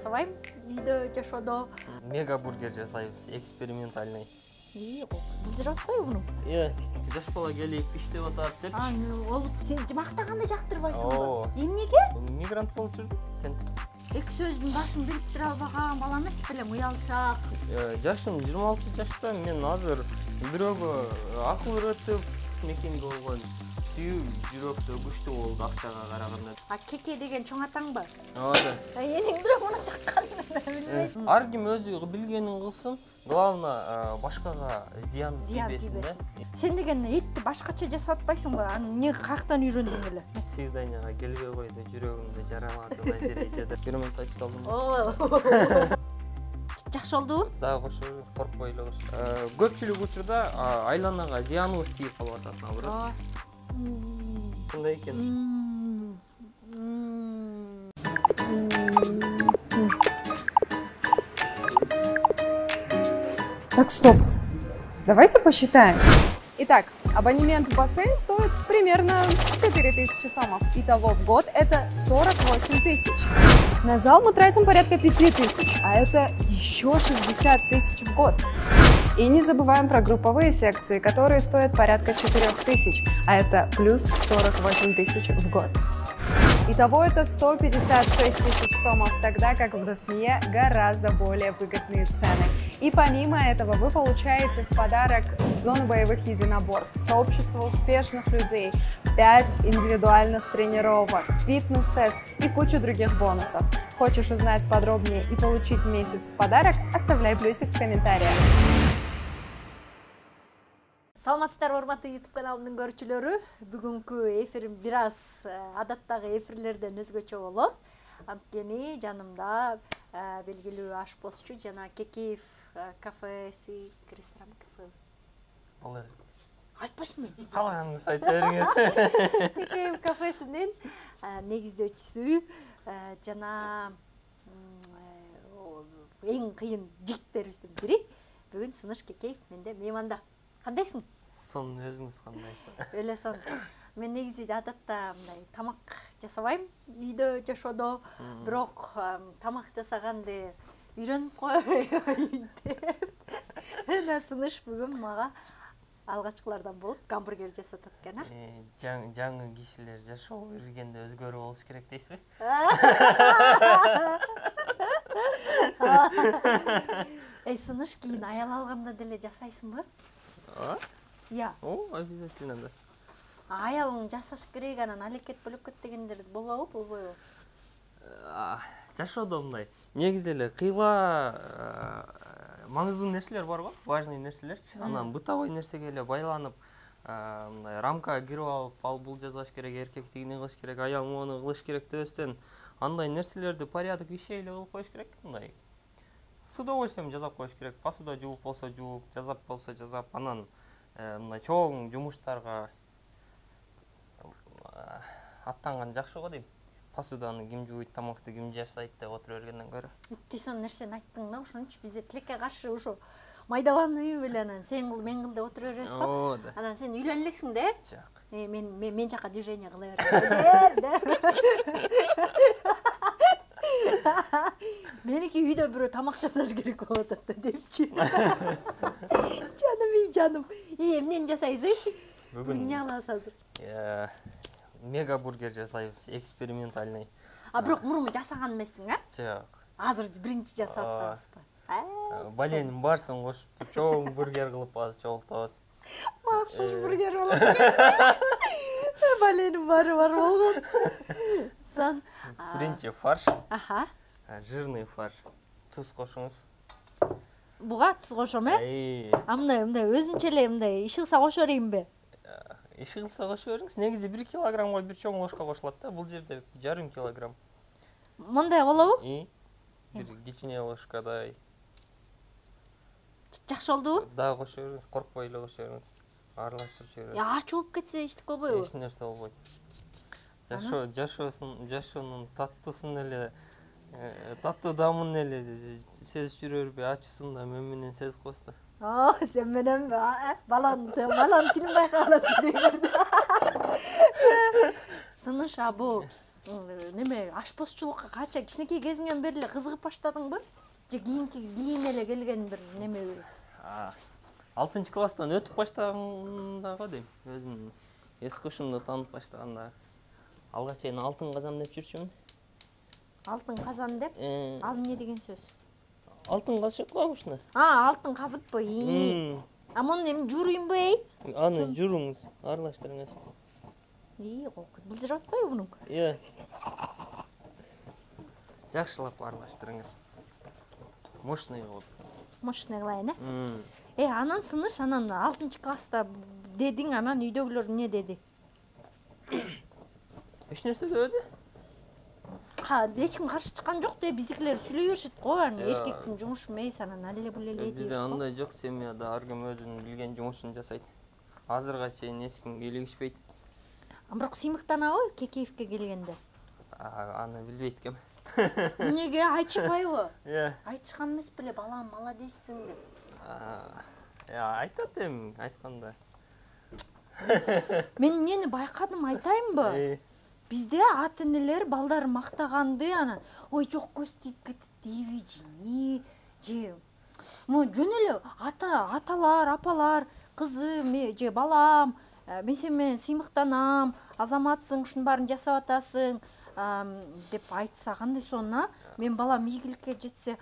жасабайм үйдө жашоодо. Мега бургер жасайбыз, экспериментальный. Былжырап атпайбы буну? Жаш бала келип иштеп атат депчи. Ол сен мактаганды жактырбайсыңбы? Эмнеге? Мигрант болуп жүрдүм, тентип. Эки сөздүн башын бириктире албаган бала эмес белем, уялчак. Жашым 26 жашта, мен азыр бирөөгө акыл үйрөтүп, мекенге болгон сүйүү жүрөктө күчтүү болду акчага караганда. Кеке деген чоң атаңбы? Ооба. Эниң бирок муну чакканын билбейм. Ар ким өзү билгенин кылсын, главное башкага зыян тийбесин да. Сен деген этти башкача жасап атпайсыңбы? Аны эмне каяктан үйрөндүң эле? Свиданияга келбей койду, жүрөгүмдү жаралады маселе ичет. Эксперимент айтып О. Жакшы болдубу? Дагы кошобуз, коркпой эле кош. Көпчүлүк учурда айланага зыяныбыз тийип калып атат, наоборот. Кандай экен? Так, стоп. Давайте посчитаем. Итак, абонемент в бассейн стоит примерно 4000 сомов. Итого в год это 48 тысяч. На зал мы тратим порядка 5000, а это еще 60 тысяч в год. И не забываем про групповые секции, которые стоят порядка 4000, а это плюс 48 тысяч в год. Итого это 156 тысяч сомов, тогда как в Досмие гораздо более выгодные цены. И помимо этого вы получаете в подарок зону боевых единоборств, сообщество успешных людей, 5 индивидуальных тренировок, фитнес-тест и кучу других бонусов. Хочешь узнать подробнее и получить месяц в подарок? Оставляй плюсик в комментариях. Саламатсыздарбы, урматтуу YouTube каналымдын көрүүчүлөрү. Бүгүнкү эфирим бир аз адаттагы эфирлерден өзгөчө болот. Анткени жанымда белгилүү ашпозчу жана Кекеев кафеси, ресторан кафе. Алар. Айтпайсыңбы? Калганыңызды айта бериңиз. Кекеев кафесинин негиздөөчүсү жана эң кыйын жигиттерибиздин бири. Бүгүн Сыныш Кекеев менде мейманда. Кандайсың? Сон өзүңүз кандайсыз? Эле сон. Мен негизи адатта мындай тамак жасабайм үйдө жашоодо, бирок тамак жасаганды үйрөнүп коеюн деп. Мына Сыныш бүгүн мага алгачкылардан болуп гамбургер жасатат экен, а? Жаңы кишилер жашоо бергенде өзгөрүү болуш керек дейсизби? Сыныш кийин аял алганда деле жасайсыңбы? Я. Обязательно да. Аялың жасаш керек, анан алекет бөлөкөт дегендер болбобу, болбойбу? Жашоодо мындай негизи эле кыйла маңыздуу нерселер барго, важный нерселерчи. Анан бытовой нерсеге эле байланып, мындай рамкага кирип алып, ал бул жасаш керек, эркек тигини кылыш керек, аял мону кылыш керек дебестен, андай нерселерди порядок ишей эле кылып коюш керек, мындай. С удовольствием жасап коюш керек. Посуда жууп болсо жууп, жазап болсо жазап, анан мындай чоң жумуштарга аттанган жакшы го дейм. Посуданы ким жууйт, тамакты ким жасайт деп отура бергенден көрө. Иттисон нерсени айттың да, ошончу бизде тилекке каршы ушу майдалануу беле анан сен кыл, мен кыл деп отура беребиз го. Ооба. Анан сен үйлөнө элексиң да? Жок. Мен жака движение кыла берем. Меники үйдө бирөө тамак жасаш керек болуп атат депчи. Жаным. Эмнени жасайсың? Бүгүн эмне кылабыз азыр? Мега бургер жасайбыз, экспериментальный. Бирок мурун жасаган эмессиң, а? Жок. Азыр биринчи жасап атасызбы? Баленин барсын кошуп, чоң бургер кылып азыр чогултабыз. Махшуш бургер болот. Баленин бары бар болгон. Сон Биринчи фарш. Аха. Жирный фарш. Туз кошуңуз. Буга туз кошом, э? Мындай өзүмчө эле мындай иши кылса кошо берейинби? Иши кылса кошо бериңиз. Негизи 1 килограммга бир чоң ложка кошулат да. Бул жерде 1,5 килограмм. Мындай болобу? Бир кичине ложкадай. Жакшы болдубу? Дагы кошо бериңиз, коркпой эле кошо бериңиз. Аралаштырып жибериңиз. Ачып болуп кетсе эчтик болбойбу? Эч нерсе болбойт. Жашоонун таттуусун эле, таттуу дамын эле сезип жүрөрбү, ачуусун да мен менен сезип коесуз да. Сен менен баланын тилин байкалачу дегенде. Сыныш, бу неме ашпозчулукка кача кичинекей кезиңен бери эле кызыгып баштадыңбы? Же кийин эле келген бир неме? 6-класстан өтүп баштаганда го дейм. Өзүм эс кушумду таанып баштаганда алга чейин алтын казан деп жүрчүмүн. Алтын казан деп? Ал эмне деген сөз? Алтын казышат го ушуна. Алтын казыппы? А муну эми жууруймбу эй? Аны жууруңуз, аралаштырыңыз. Былжырап атпайбы мунун? Жакшылап аралаштырыңыз. Мощный кылып. Мощный кылайын, анан сыныш, анан 6-класста дедиң, анан үйдөгүлөр эмне деди? Эч нерсе дебеди? Эч ким каршы чыккан жок де, биздикилер сүйлөй беришет го, эркектин жумушу эмес, анан але бул эле дейт. Бизде андай жок, семьяда ар ким өзүнүн билген жумушун жасайт. Азырга чейин эч ким кийлигишпейт. Бирок сыймыктанабы Кекеевке келгенде? Аны билбейт ким. Эмнеге айтышпайбы? Айтышкан эмес беле, балам, молодецсиң деп. Айтат эми, айтканда. Мен эмнени байкадым айтайынбы? Бизде ата-энелер балдары мактаганды, анан ой жок көз тийип кетет дейби же. Жөн эле аталар, апалар, кызым же балам, мен сен менен сыймыктанам, азаматсың, ушунун баарын жасап атасың деп айтса кандай сонун, мен балам ийгиликке жетсе,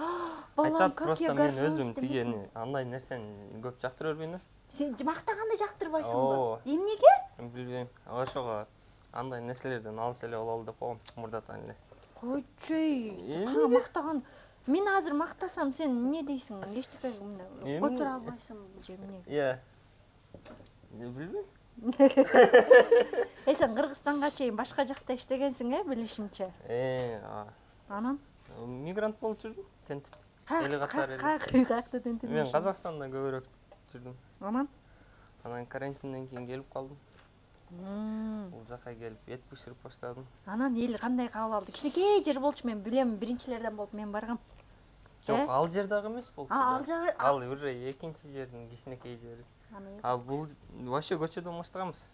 балам как я горжусь. Айтат, просто мен өзүм тигени андай нерсени көп жактыра бербейм. Сен мактаганды жактырбайсыңбы? Эмнеге? Билбейм. Ошого андай нерселерден алыс эле бололу деп коем, мурдатан эле. Койчу, мактаган. Мен азыр мактасам, сен эмне дейсиң? Эчтеке көтөрө албайсың же эмне? Билбейм. Сен Кыргызстанга чейин башка жакта иштегенсиң, билишимче. Анан? Мигрант болуп жүрдүм, тентип. Кайякта тентип? Мен Казакстанда көбүрөөк жүрдүм. Анан карантинден кийин келип калдым. Бул жака келип эт бышырып баштадым. Анан эл кандай кабыл алды? Кичинекей жер болчу, мен билем, биринчилерден болуп мен баргам. Жок, ал жер дагы эмес болчу. Ал уже экинчи жердин кичинекей жери. Бул вообще көчөдөн баштаганбыз.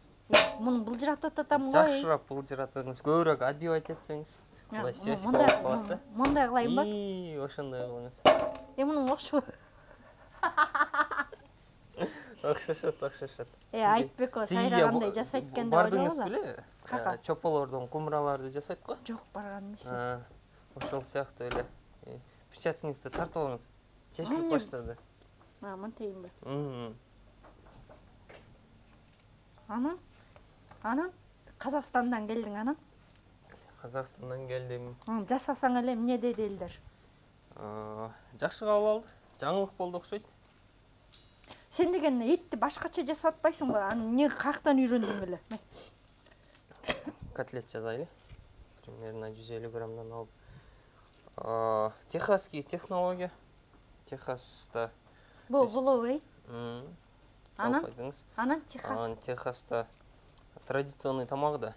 Муну былжыратып атам го. Жакшыраак былжыратыңыз, көбүрөөк отбивать этсеңиз. Мындай связь болуп калат да. Мондай кылайынбы? Ошондой кылыңыз. Мунун окшо. Окшошот. Айтбеко сайрагандай жасайт экен деп ойлогула. Бардыңыз беле? Чополордон кумраларды жасайт го? Жок, барган эмесмин. Ошол сыяктуу эле. Печатыңызды тартып алыңыз. Чечилип баштады. Монтейинби? Анан Казакстандан келдиң, анан? Казакстандан келдим. Жасасаң эле эмне деди элдер? Жакшы кабыл алды. Жаңылык болду окшойт. Сен деген этти башкача жасап атпайсыңбы? Аны эмне каяктан үйрөндүң эле? Котлет жасайлы. Примерно 150 граммдан алып. Техасский технология. Техаста. Болобу, Анан Техаста традиционный тамак да.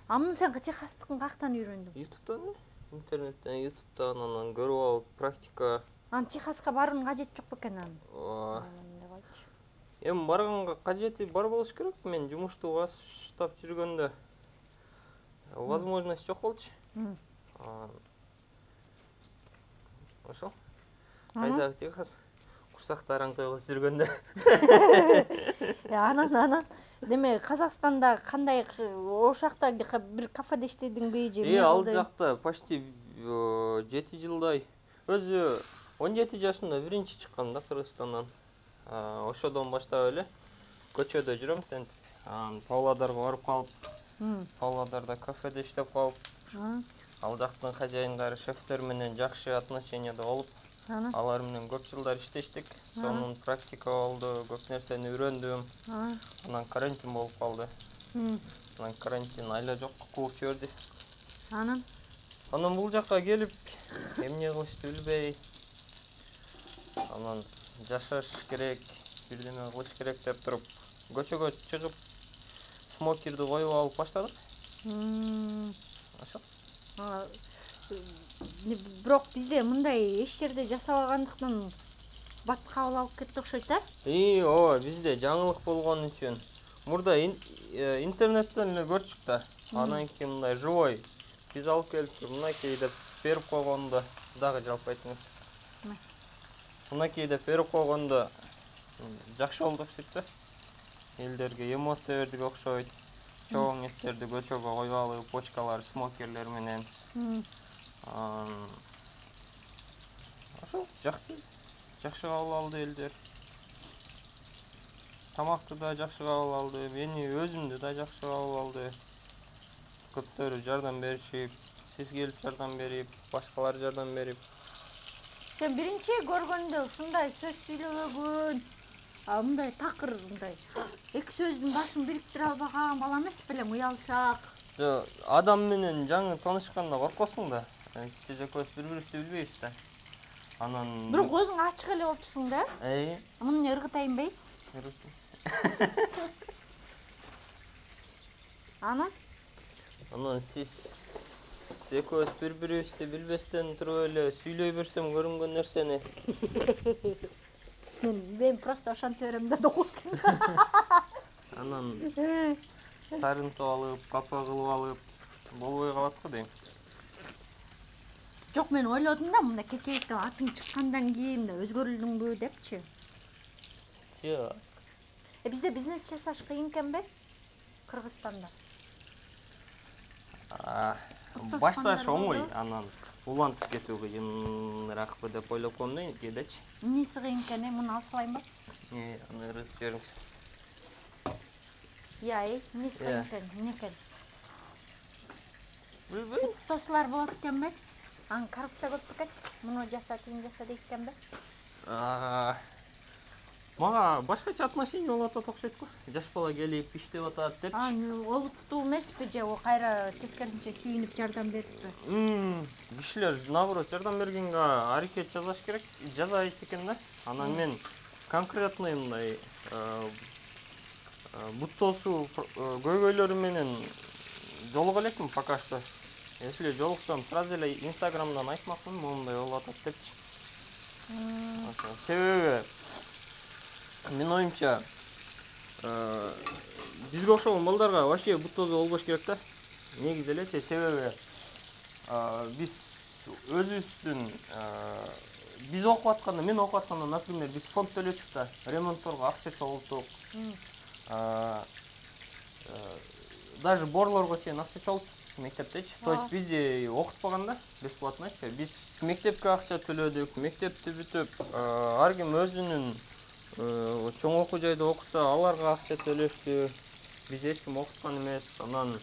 Муну сен Техастыкын каяктан үйрөндүң? Ютубтан, интернеттен, Ютубтан анан көрүп алып, практика. Техаска баруунун кажети жок бекен анын? Эми барганга кажети бар болуш керек. Мен жумушту баштап жүргөндө возможность жок болчу. Ошол. Кайдагы Техас курсактарын тойгуз жүргөндө. Анан деме Казакстанда кандай ошакта бир кафеде иштедиңби же? Ал жакта почти 7 жылдай. Өзү 17 жашында биринчи чыккан да Кыргызстандан. Ошодон баштап эле көчөдө жүрөм, Павлодарга барып калып, Павлодарда кафеде иштеп калып, ал жактын хозяиндары, шефтер менен жакшы отношенияда болуп, алар менен көп жылдар иштештик. Сонун практика болду, көп нерсени үйрөндүм. Анан карантин болуп калды. Анан карантин айла жок кууп жиберди. Анан бул жакка келип, эмне кылышты билбей, анан жашаш керек, бирдеме кылыш керек деп туруп, көчөгө чыгып, смокерди коюп алып баштадык. Ошол. Бирок бизде мындай эч жерде жасабагандыктан бат кабыл алып кетти окшойт, ооба, бизде жаңылык болгон үчүн. Мурда интернеттен эле көрчүк да. Анан кийин мындай живой биз алып келип мынакей деп берип койгондо дагы жалпы айтыңыз. Мынакей деп берип койгондо жакшы болду окшойт да. Элдерге эмоция бердик окшойт. Чоң эттерди көчөгө коюп алып, почкалар, смокерлер менен. Ошо жакшы кабыл алды элдер. Тамакты да жакшы кабыл алды, мени өзүмдү да жакшы кабыл алды. Көптөрү жардам беришип, сиз келип жардам берип, башкалар жардам берип. Сен биринчи көргөндө ушундай сөз сүйлөбөгөн, мындай такыр мындай эки сөздүн башын бириктире албаган бала эмес белең, уялчак. Жо, адам менен жаңы таанышканда коркосуң да. Сиз экөөбүз бири-бирибизди билбейбиз да. Анан Бирок өзүң ачык эле болчусуң да. Муну ыргытайын бей? Анан сиз экөөбүз бири-бирибизди билбестен туруп эле сүйлөй берсем көрүнгөн нерсени. Мен просто ошентип берем да докуп. Анан тарынтып алып, капа кылып алып болбой калат го дейм. Жок, мен ойлодум да, мында кекейиктеп атың чыккандан кийин өзгөрүлдүңбү депчи. Жок. Бизде бизнес жасаш кыйын экенби? Кыргызстанда. Башташ оңой, анан улантып кетүү кыйыныракпы деп ойлоп коем да кээдечи. Эмнеси кыйын экен, муну алып салайын ба? Аны ыргытып жибериңиз. Эмнеси кыйын экен, эмне экен? Билбейм. Тосулар болот экенби? Коррупция көп экен. Муну жаса, тигин жаса дейт экенби? Мага башкача отношение болуп атат окшойт го. Жаш бала келип иштеп атат депчи. Олуттуу эмеспи же кайра тескерисинче сүйүнүп жардам бериппи? Кишилер наоборот жардам бергенге аракет жасаш керек, жасайт экен да. Анан мен конкретный мындай бут тосуу көйгөйлөрү менен жолуга элекмин пока что. Если жолуксам, сразу эле Инстаграмдан айтмакмын, моундай болуп атат депчи. Себеби мен оюмча бизге окшогон балдарга вообще бут тосуу болбош керек да. Негизи элечи, себеби биз өзүбүздүн биз окуп атканда, мен окуп атканда, например, биз фонд төлөчүк да, ремонтторго акча чогулттук. Даже борлорго чейин акча чогулттук мектептечи. То есть бизди окутпаганда бесплатночи. Биз мектепке акча төлөдүк, мектепти бүтүп, ар ким өзүнүн чоң окуу жайда окуса, аларга акча төлөштү. Биз эч ким окуткан эмес. Анан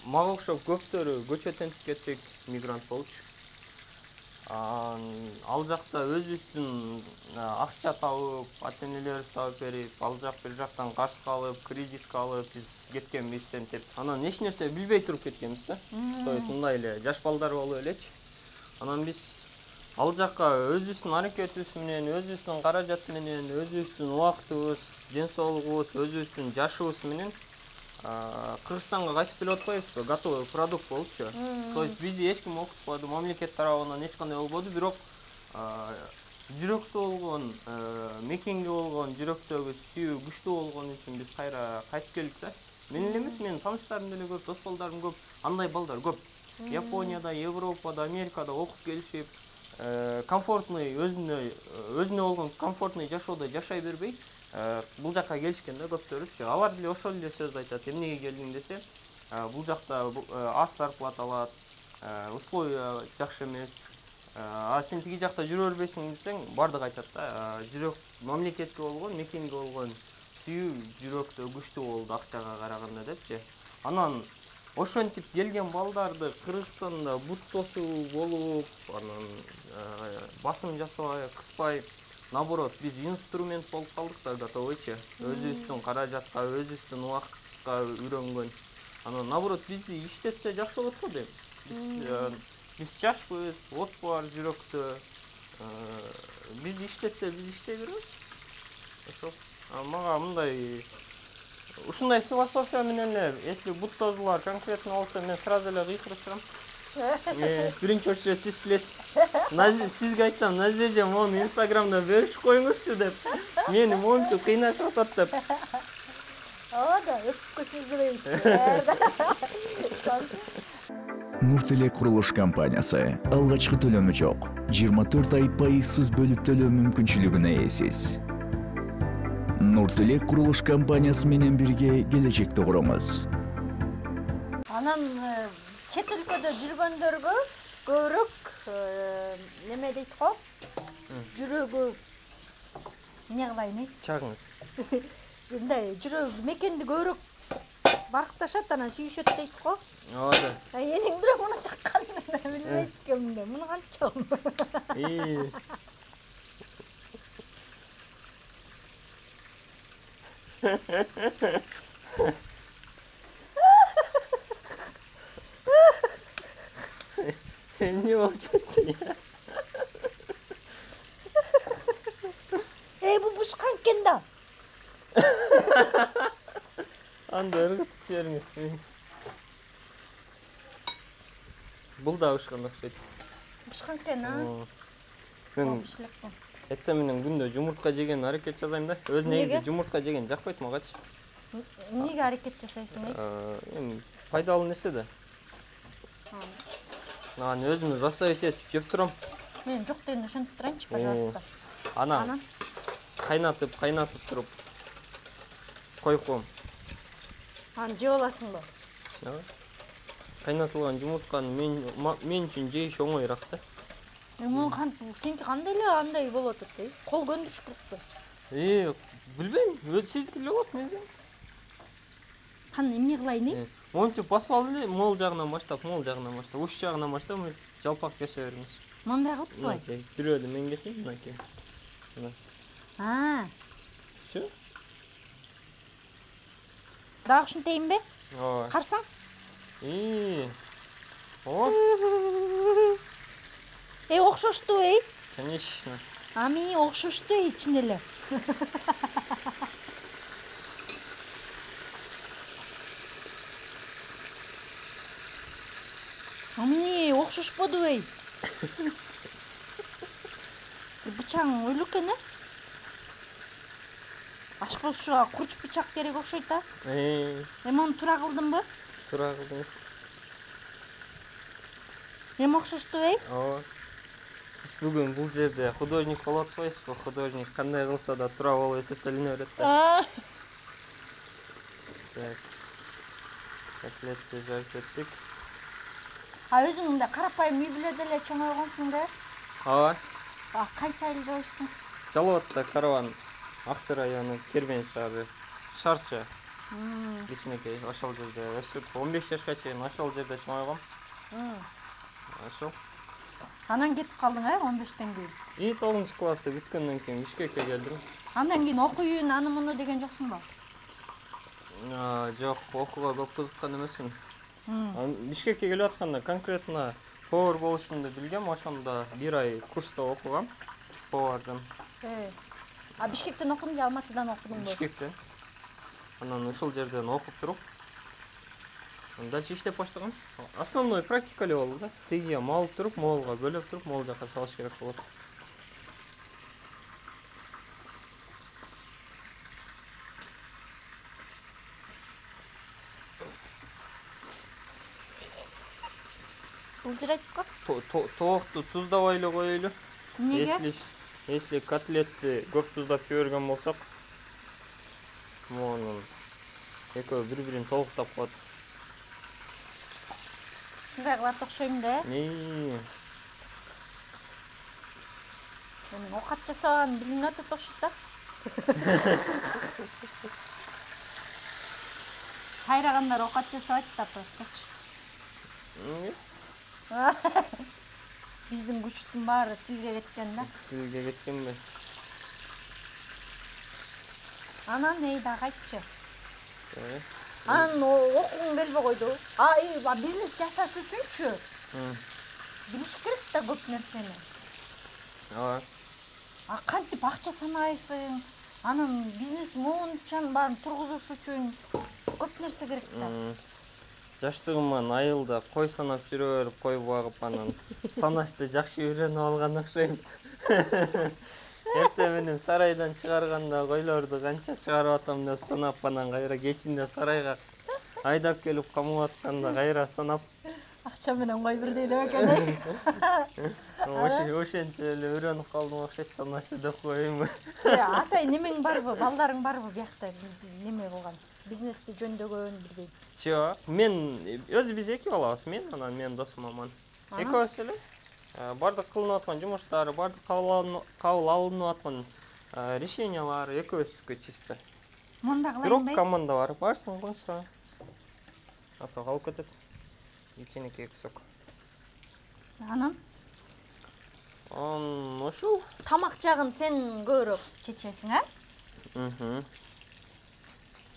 мага окшоп көптөрү көчө тентип кеттик, мигрант болчу. Ал жакта өзүбүздүн акча табып, ата-энелерибиз табып берип, ал жак бир жактан карызга алып, кредитке алып, биз кеткенбиз тентип. Анан эч нерсе билбей туруп кеткенбиз да. То есть мындай эле жаш балдар болуп элечи. Анан биз ал жакка өзүбүздүн аракетибиз менен, өзүбүздүн каражат менен, өзүбүздүн убактыбыз, ден соолугубуз, өзүбүздүн жашыбыз менен Кыргызстанга кайтып келип атпайбызбы? Готовый продукт болчу. То есть бизди эч ким окутпады, мамлекет тарабынан эч кандай болбоду, бирок жүрөктө болгон, мекенге болгон, жүрөктөгү сүйүү күчтүү болгон үчүн биз кайра кайтып келдик да. Мен эле эмес, менин тааныштарым деле көп, дос балдарым көп, андай балдар көп. Японияда, Европада, Америкада окуп келишип, комфортный өзүнө болгон комфортный жашоодо жашай бербей, бул жакка келишкен да көптөрүчү. Алар деле ошол эле сөздү айтат. Эмнеге келдиң десе, бул жакта аз зарплата алат, условия жакшы эмес. Сен тиги жакта жүрө бербейсиң десең, бардыгы айтат да. Жүрөк мамлекетке болгон, мекенге болгон сүйүү жүрөктө күчтүү болду акчага караганда депчи. Анан ошентип келген балдарды Кыргызстанда бут тосуу болуп, анан басым жасабай, кыспай, наоборот, биз инструмент болуп калдык да, готовыйчы. Өзүбүздүн каражатка, өзүбүздүн убакытка үйрөнгөн. Анан наоборот, бизди иштетсе жакшы болот го дейм. Биз жашпыз, от бар жүрөктө. Бизди иштетсе, биз иштей беребиз. Ошол. Мага мындай ушундай философия менен эле, если бут тосуулар конкретно болсо, мен сразу эле кыйкырып чыгам. Биринчи очередь сиз билесиз. Сизге айтсам, Назиже, мону Инстаграмда беришип коюңузчу деп. Мени мончу кыйнашып атат деп. Ооба да, өпүп көзүңүздү Нуртелек курулуш компаниясы алгачкы төлөмү жок. 24 ай пайызсыз бөлүп төлөө мүмкүнчүлүгүнө ээсиз. Нуртелек курулуш компаниясы менен бирге келечекти куруңуз. Анан чет өлкөдө жүргөндөргө көбүрөөк неме дейт го? Жүрөгү эмне кылайын? Чагыңыз. Мындай жүрөк мекенди көбүрөөк баркташат, анан сүйүшөт дейт го. Ооба. Энең бирок муну чаккан билбейт экенмин. Муну канчам? Не болуп кетти я? Бу бушкан экен да. Анда ыргытып жибериңиз. Бул да ушкан окшойт. Бушкан экен, а? Мен эртең менен күндө жумуртка жеген аракет жасайм да. Өз негизи жумуртка жеген жакпайт магачы. Эмнеге аракет жасайсың? Эми пайдалуу нерсе да. Анан өзүмө заставить этип жеп турам. Мен жок дегенде ошентип турайынчы, пожалуйста. Анан кайнатып туруп коюп коем. Аны жеп аласыңбы? Кайнатылган жумуртканы мен үчүн жейиш оңоюраак да. Муну сеники кандай эле андай болот дейт. Кол көндүрүш керекпи? Билбейм, өзү сиздики эле болот, мен сеники. Кандай эмне кылайын? Монтип басып алып эле, мол жагынан баштап, уч жагынан баштап жалпак кесе бериңиз. Мындай кылыппы? Бирөөдү мен кесейин, мынакей. Всё. Дагы ушинтейинби? Ооба. Карасаң? Окшошту, Конечно. Ами окшошту чын эле. Ами окшошподу, Бычагың өлүк экен, Ашпозчуга курч бычак керек окшойт да. Эми аны туура кылдымбы? Туура кылдыңыз. Эми окшошту, Ооба. Сиз бүгүн бул жерде художник болуп атпайсызбы? Художник кандай кылса да туура болуп эсептелине берет да. Так. Котлетти жарып кеттик. Өзүң мындай карапайым үй бүлөдө эле чоңойгонсуң да? Ооба. Кайсы айылда өстүң? Жалал Абадта, Караван, Аксы району, Кербен шаары, Шарча. Кичинекей ошол жерде өсүп, 15 жашка чейин ошол жерде чоңойгом. Ошол. Анан кетип калдың, 15тен кийин? 9-класста бүткөндөн кийин Бишкекке келдим. Андан кийин окуйун, аны муну деген жоксуңбу? Жок, окууга көп кызыккан эмесмин. Бишкекке келип атканда конкретно повар болушумду билгем, ошондо 1 ай курста окугам повардан. Бишкектен окудуң же Алматыдан окудуңбу? Бишкектен. Анан ушул жерден окуп туруп, дальше иштеп баштагам. Основной практика эле болду да. Тегиге алып туруп, молго бөлөп туруп, мол жака салыш керек болот. Жылжырайт го? Тоокту туздабай эле коелу. Эмнеге? Если котлетти көп туздап жиберген болсок, монун экөө бири-бирин толуктап коет. Ушундай кылат окшойм да. Менин окат жасаган билинип атат окшойт да. Сайрагандар окат жасабайт да просточу. Биздин күчтүн баары тилге кеткен да. Тилге кеткенби? Анан дагы айтчы. Анан окугуң келбей койду. Бизнес жасаш үчүнчү билиш керек да көп нерсени. Ооба. Кантип акча санайсың? Анан бизнес моунчан баарын тургузуш үчүн көп нерсе керек да. Жаштыгыман айылда кой санап жүрө берип, кой багып, анан санашты жакшы үйрөнүп алган окшойм. Эртең менен сарайдан чыгарганда койлорду канча чыгарып атам деп санап, анан кайра кечинде сарайга айдап келип камап атканда кайра санап. акча менен кой бирдей деп экен. Ошентип эле үйрөнүп калдым окшойт санашты деп коеюнбу. Атай немең барбы? Балдарың барбы биякта неме кылган? Бизнести жөндөгөн бирдей. Жок, мен биз эки балабыз, мен анан менин досум Аман. Экөөбүз эле бардык кылынып аткан жумуштар, бардык кабыл алынып аткан решениялар экөөбүздүкү чисто. Монда Бирок кылайынбы? команда бар, барсын койсо. Ата калып кетет. Кичинекей кусок. Анан Ошол. тамак жагын сен көбүрөөк чечесиң, а?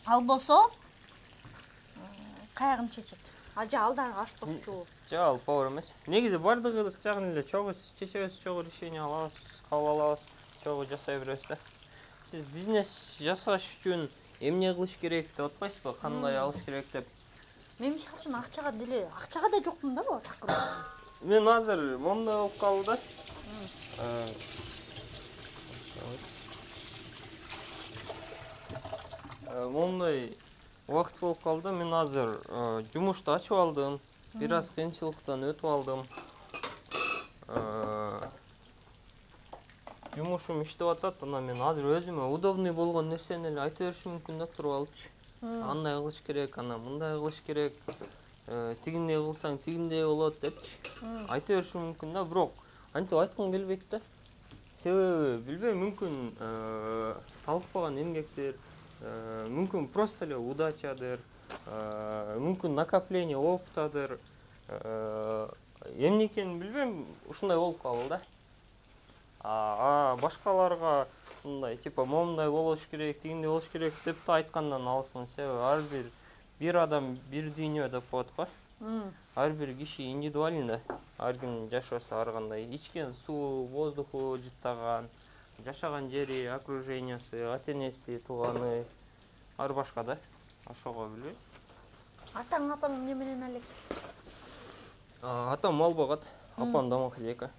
Ал болсо каягын чечет. Ажа алдарга ашпосчу. Жок, ал повар эмес. Негизи бардыгыбыз жагын эле чогуу чечебиз, чогуу решение алабыз, кабыл алабыз, чогуу жасай беребиз да. Сиз бизнес жасаш үчүн эмне кылыш керек деп атпайсызбы? Кандай алыш керек деп? Мен мисалы үчүн акчага да жокмун да бу такыр. Мен азыр момундай болуп калды да. Момундай убакыт болуп калды. Мен азыр жумушту ачып алдым. Бир аз кыйынчылыктан өтүп алдым. Жумушум иштеп атат, анан мен азыр өзүмө удобный болгон нерсени эле айта беришим мүмкүн да туруп алыпчы. Андай кылыш керек, анан мындай кылыш керек. Тигиндей кылсаң тигиндей болот депчи. Айта беришим мүмкүн да, бирок антип айткым келбейт да. Себеби билбейм, мүмкүн талыкпаган эмгектер, мүмкүн просто эле удачадыр, мүмкүн накопление опытадыр. Эмне экенин билбейм, ушундай болуп калды да. Башкаларга мындай типа момундай болуш керек, тигиндей болуш керек деп да айткандан алысмын. Себеби ар бир адам бир дүйнө деп коет го. Ар бир киши индивидуален да. Ар ким жашоосу ар кандай. Ичкен суу, воздуху жыттаган, жашаган жери, окружениясы, ата-энеси, тууганы ар башка да. Ошого билбейм. Атаң апаң эмне менен алек? Атам мал багат, апам домохозяйка.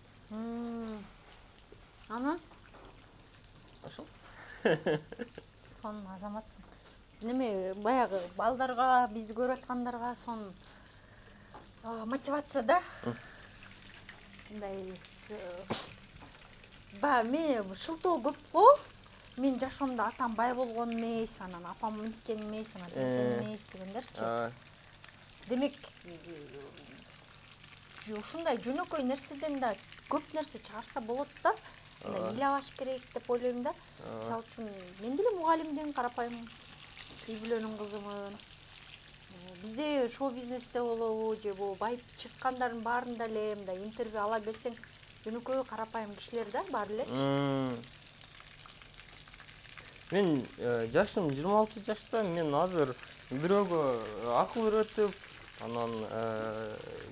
Анан Ошол. сон азаматсың. Неме баягы балдарга, бизди көрүп аткандарга сон мотивация да? Мындай мен шылтоо көп го. Мен жашоомдо атам бай болгон эмес, анан апам мынткен эмес, анан тинткен эмес дегендерчи. Демек ушундай жөнөкөй нерседен да көп нерсе чыгарса болот да. Ыйлабаш керек деп ойлойм да. Мисалы үчүн мен деле мугалимдин карапайым үй бүлөнүн кызымын. Бизде шоу бизнесте болобу же бу байып чыккандардын баарында эле мындай интервью ала келсең жөнөкөй карапайым кишилер да бар элечи. Мен жашым 26 жашта, мен азыр бирөөгө акыл үйрөтүп, анан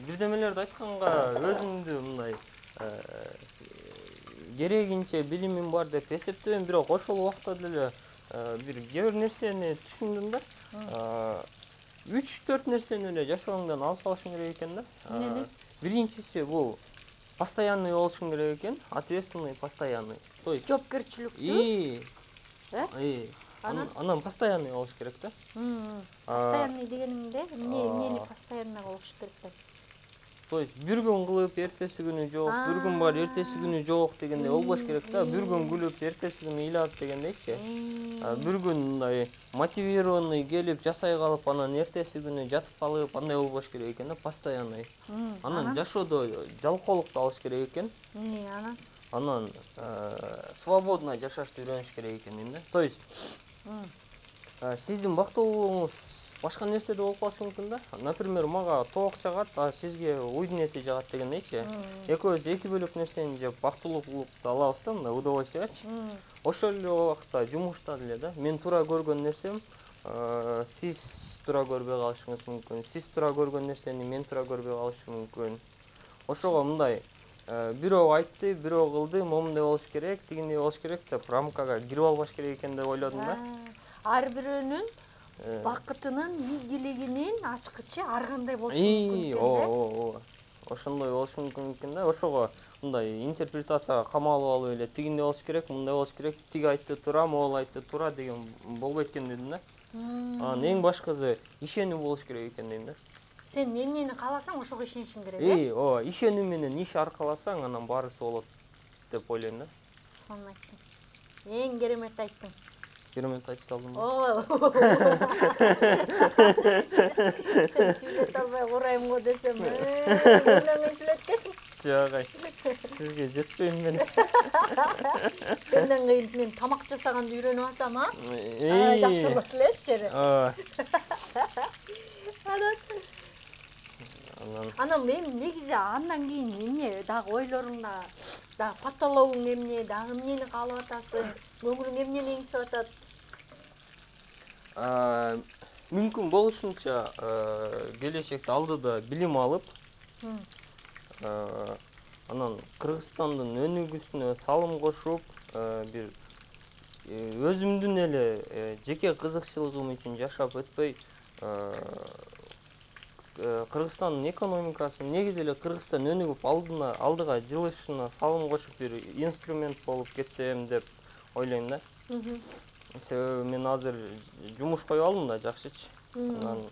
бирдемелерди айтканга өзүмдү мындай керегинче билимим бар деп эсептебейм, бирок ошол убакта деле бир кээ бир нерсени түшүндүм да. 3-4 нерсени эле жашооңдон алып салышың керек экен да. Эмнени? Биринчиси бул постоянный болушуң керек экен, ответственный, постоянный. То есть жоопкерчиликтүү. Анан постоянный болуш керек да. Постоянный дегенинде эмнени постоянно болуш керек деп? То есть бир күн кылып, эртеси күнү жок, бир күн бар, эртеси күнү жок дегендей болбош керек да. Бир күн күлүп, эртеси күнү ыйлап дегендейчи. Бир күн мындай мотивированный келип, жасай калып, анан эртеси күнү жатып калып, андай болбош керек экен да, постоянный. Анан жашоодо жалкоолукту алыш керек экен. Анан свободно жашашты үйрөнүш керек экен дейм да. То есть сиздин бактылуулугуңуз башка нерседе болуп калышы мүмкүн да. Например, мага тоок жагат, сизге уйдун эти жагат дегендейчи. Экөөбүз эки бөлөк нерсени жеп бактылуулукту алабыз да, мындай удовольствиячы. Ошол эле убакта жумушта деле да. Мен туура көргөн нерсем сиз туура көрбөй калышыңыз мүмкүн. Сиз туура көргөн нерсени мен туура көрбөй калышым мүмкүн. Ошого мындай бирөө айтты, бирөө кылды, момундай болуш керек, тигиндей болуш керек деп рамкага кирип албаш керек экен деп ойлодум да. Ар бирөөнүн бакытынын, ийгилигинин ачкычы ар кандай болушу мүмкүн экен да. Ошондой болушу мүмкүн экен да. Ошого мындай интерпретацияга камалып алып эле тигиндей болуш керек, мындай болуш керек, тиги айтты туура, могул айтты туура деген болбойт экен дедим да. Анан эң башкысы ишенүү болуш керек экен дейм да. Сен эмнени кааласаң ошого ишенишиң керек, ооба, ишенүү менен иш аркаласаң, анан баарысы болот деп ойлойм да. Сонун айттың. Эң керемет айттың. Керемет айтып салдым. Сен сүйлөт албай курайм го десем, эмнени сүйлөткесиң? Жок, сизге жетпейм мен. Сенден кыйын мен тамак жасаганды үйрөнүп алсам, жакшы болот элеш жери. Анан мен негизи андан кийин эмне дагы ойлоруңда, дагы патологуң эмне, дагы эмнени каалап атасың, көңүлүң эмнени эңсеп атат? Мүмкүн болушунча келечекте алдыда билим алып, анан Кыргызстандын өнүгүүсүнө салым кошуп, бир өзүмдүн эле жеке кызыкчылыгым үчүн жашап өтпөй, Кыргызстандын экономикасын, негизи эле Кыргызстан өнүгүп алдыга жылышына салым кошуп бир инструмент болуп кетсем деп ойлойм да. Себеби мен азыр жумуш коюп алдым да, жакшычы. Анан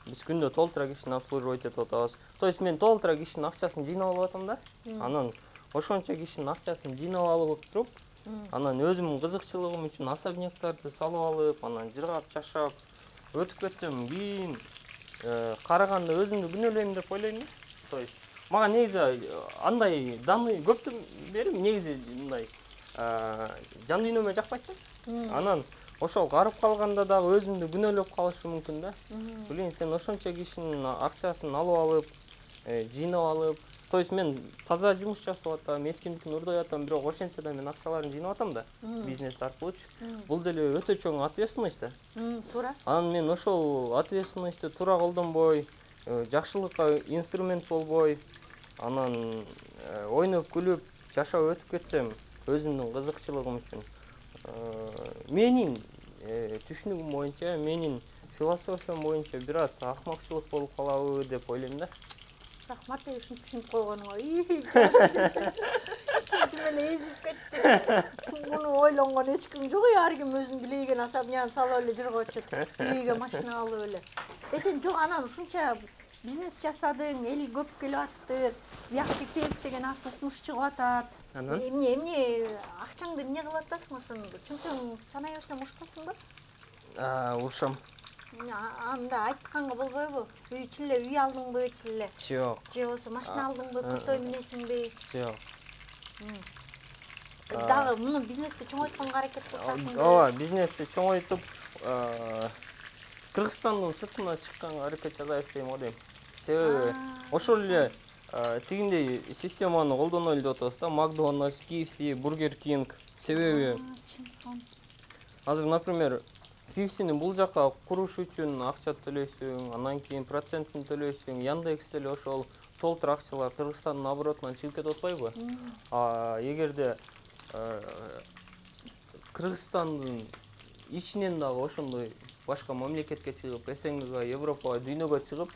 биз күндө толтура кишини обслуживать этип атабыз. То есть мен толтура кишинин акчасын жыйнап алып атам да. Анан ошончо кишинин акчасын жыйнап алып туруп, анан өзүмдүн кызыкчылыгым үчүн особняктарды салып алып, анан жыргап жашап өтүп кетсем, кийин караганда өзүмдү күнөөлөйм деп ойлойм да. То есть мага негизи андай даны көптөн бери негизи мындай жан дүйнөмө жакпайт да. Анан ошол карып калганда дагы өзүмдү күнөөлөп калышым мүмкүн да. Билейин, сен ошончо кишинин акчасын алып алып, жыйнап алып, то есть мен таза жумуш жасап атам, эскиндикин урдай атам, бирок ошентсе да мен акчаларын жыйнап атам да, бизнес аркылуучу. Бул деле өтө чоң ответственность да. Туура. Анан мен ошол ответственностьти туура колдонбой, жакшылыкка инструмент болбой, анан ойноп күлүп жашап өтүп кетсем, өзүмдүн кызыкчылыгым үчүн, менин түшүнүгүм боюнча, менин философиям боюнча бир аз акмакчылык болуп калабы деп ойлойм да. Рахмат, ушуну түшүнүп койгонуңа. Чынтым эле эзилип кетти. Муну ойлонгон эч ким жок, ар ким өзүнүн билейген особнягын салып эле жүрүп атышат. Билейген машина алып эле. Сен жок, анан ушунча бизнес жасадың, эл көп келип аттыр. Биякта Кеев деген ат укмуш чыгып атат. Эмне акчаңды эмне кылып атасың ошону? Чынтым санай берсем ушпайсыңбы? Ушам. Анда айтканга болбойбу? Үй ичиле үй алдыңбы, ичиле? Жок. Же болсо машина алдыңбы, куртой минесиңби? Жок. Дагы муну бизнести чоңойтконго аракет кылып атасыңбы? Ооба, бизнести чоңойтуп, Кыргызстандын сыртына чыкканга аракет жасай баштайм го дейм. Себеби ошол эле тигиндей системаны колдоно эле деп атабыз да, Макдональдс, KFC, Бургер Кинг. Себеби азыр, например, KFC'ни бул жака куруш үчүн акча төлөйсүң, анан кийин процентин төлөйсүң. Яндекс деле ошол толтур акчалар Кыргызстандын оборотунан чыгып кетип атпайбы? Эгерде Кыргызстандын ичинен дагы ошондой башка мамлекетке чыгып, СНГга, Европага, дүйнөгө чыгып,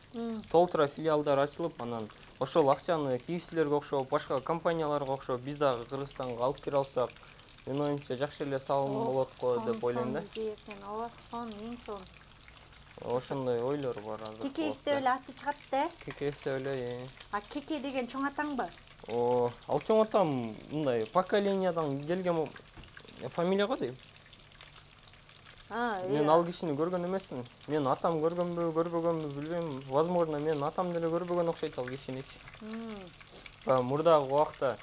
толтура филиалдар ачылып, анан ошол акчаны KFC'лерге окшоп, башка компанияларга окшоп, биз дагы Кыргызстанга алып кире алсак, мен оюмча жакшы эле салым болот го деп ойлойм да. Ооба, сон, эң сон. Ошондой ойлор бар азыр. Кекеевте эле аты чыгат да? Кекеевте эле. Кеке деген чоң атаңбы? Ал чоң атам мындай поколениядан келген фамилия го дейм. Мен ал кишини көргөн эмесмин. Мен атам көргөнбү, көрбөгөнбү билбейм. Возможно, мен атам деле көрбөгөн окшойт ал кишини. Мурдагы убакта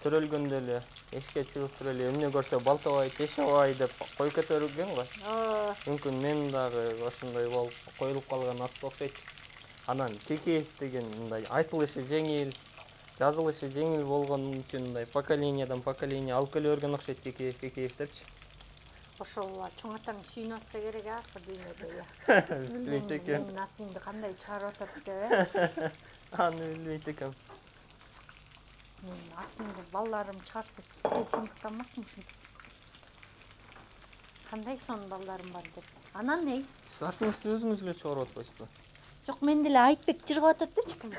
төрөлгөндө эле эшикке чыгып туруп эле эмне көрсө балтабай, тешебай деп коюп кете берген го. Мүмкүн мен дагы ошондой болуп коюлуп калган ат окшойт. Анан Кекеев деген мындай айтылышы жеңил, жазылышы жеңил болгон үчүн мындай поколениядан поколение алып келе берген окшойт Кекеев депчи. Ошол чоң атаң сүйүнүп атса керек акы дүйнөдө. Билбейт экен. Менин атымды кандай чыгарып атат деп, Аны билбейт экен. Менин атымды балдарым чыгарса, сыймыктанмакмын ушинтип. Кандай сон балдарым бар деп. Анан не? Сиз атыңызды өзүңүз эле чыгарып атпайсызбы? Жок, мен деле Айтбек жыргап атат да чыккан.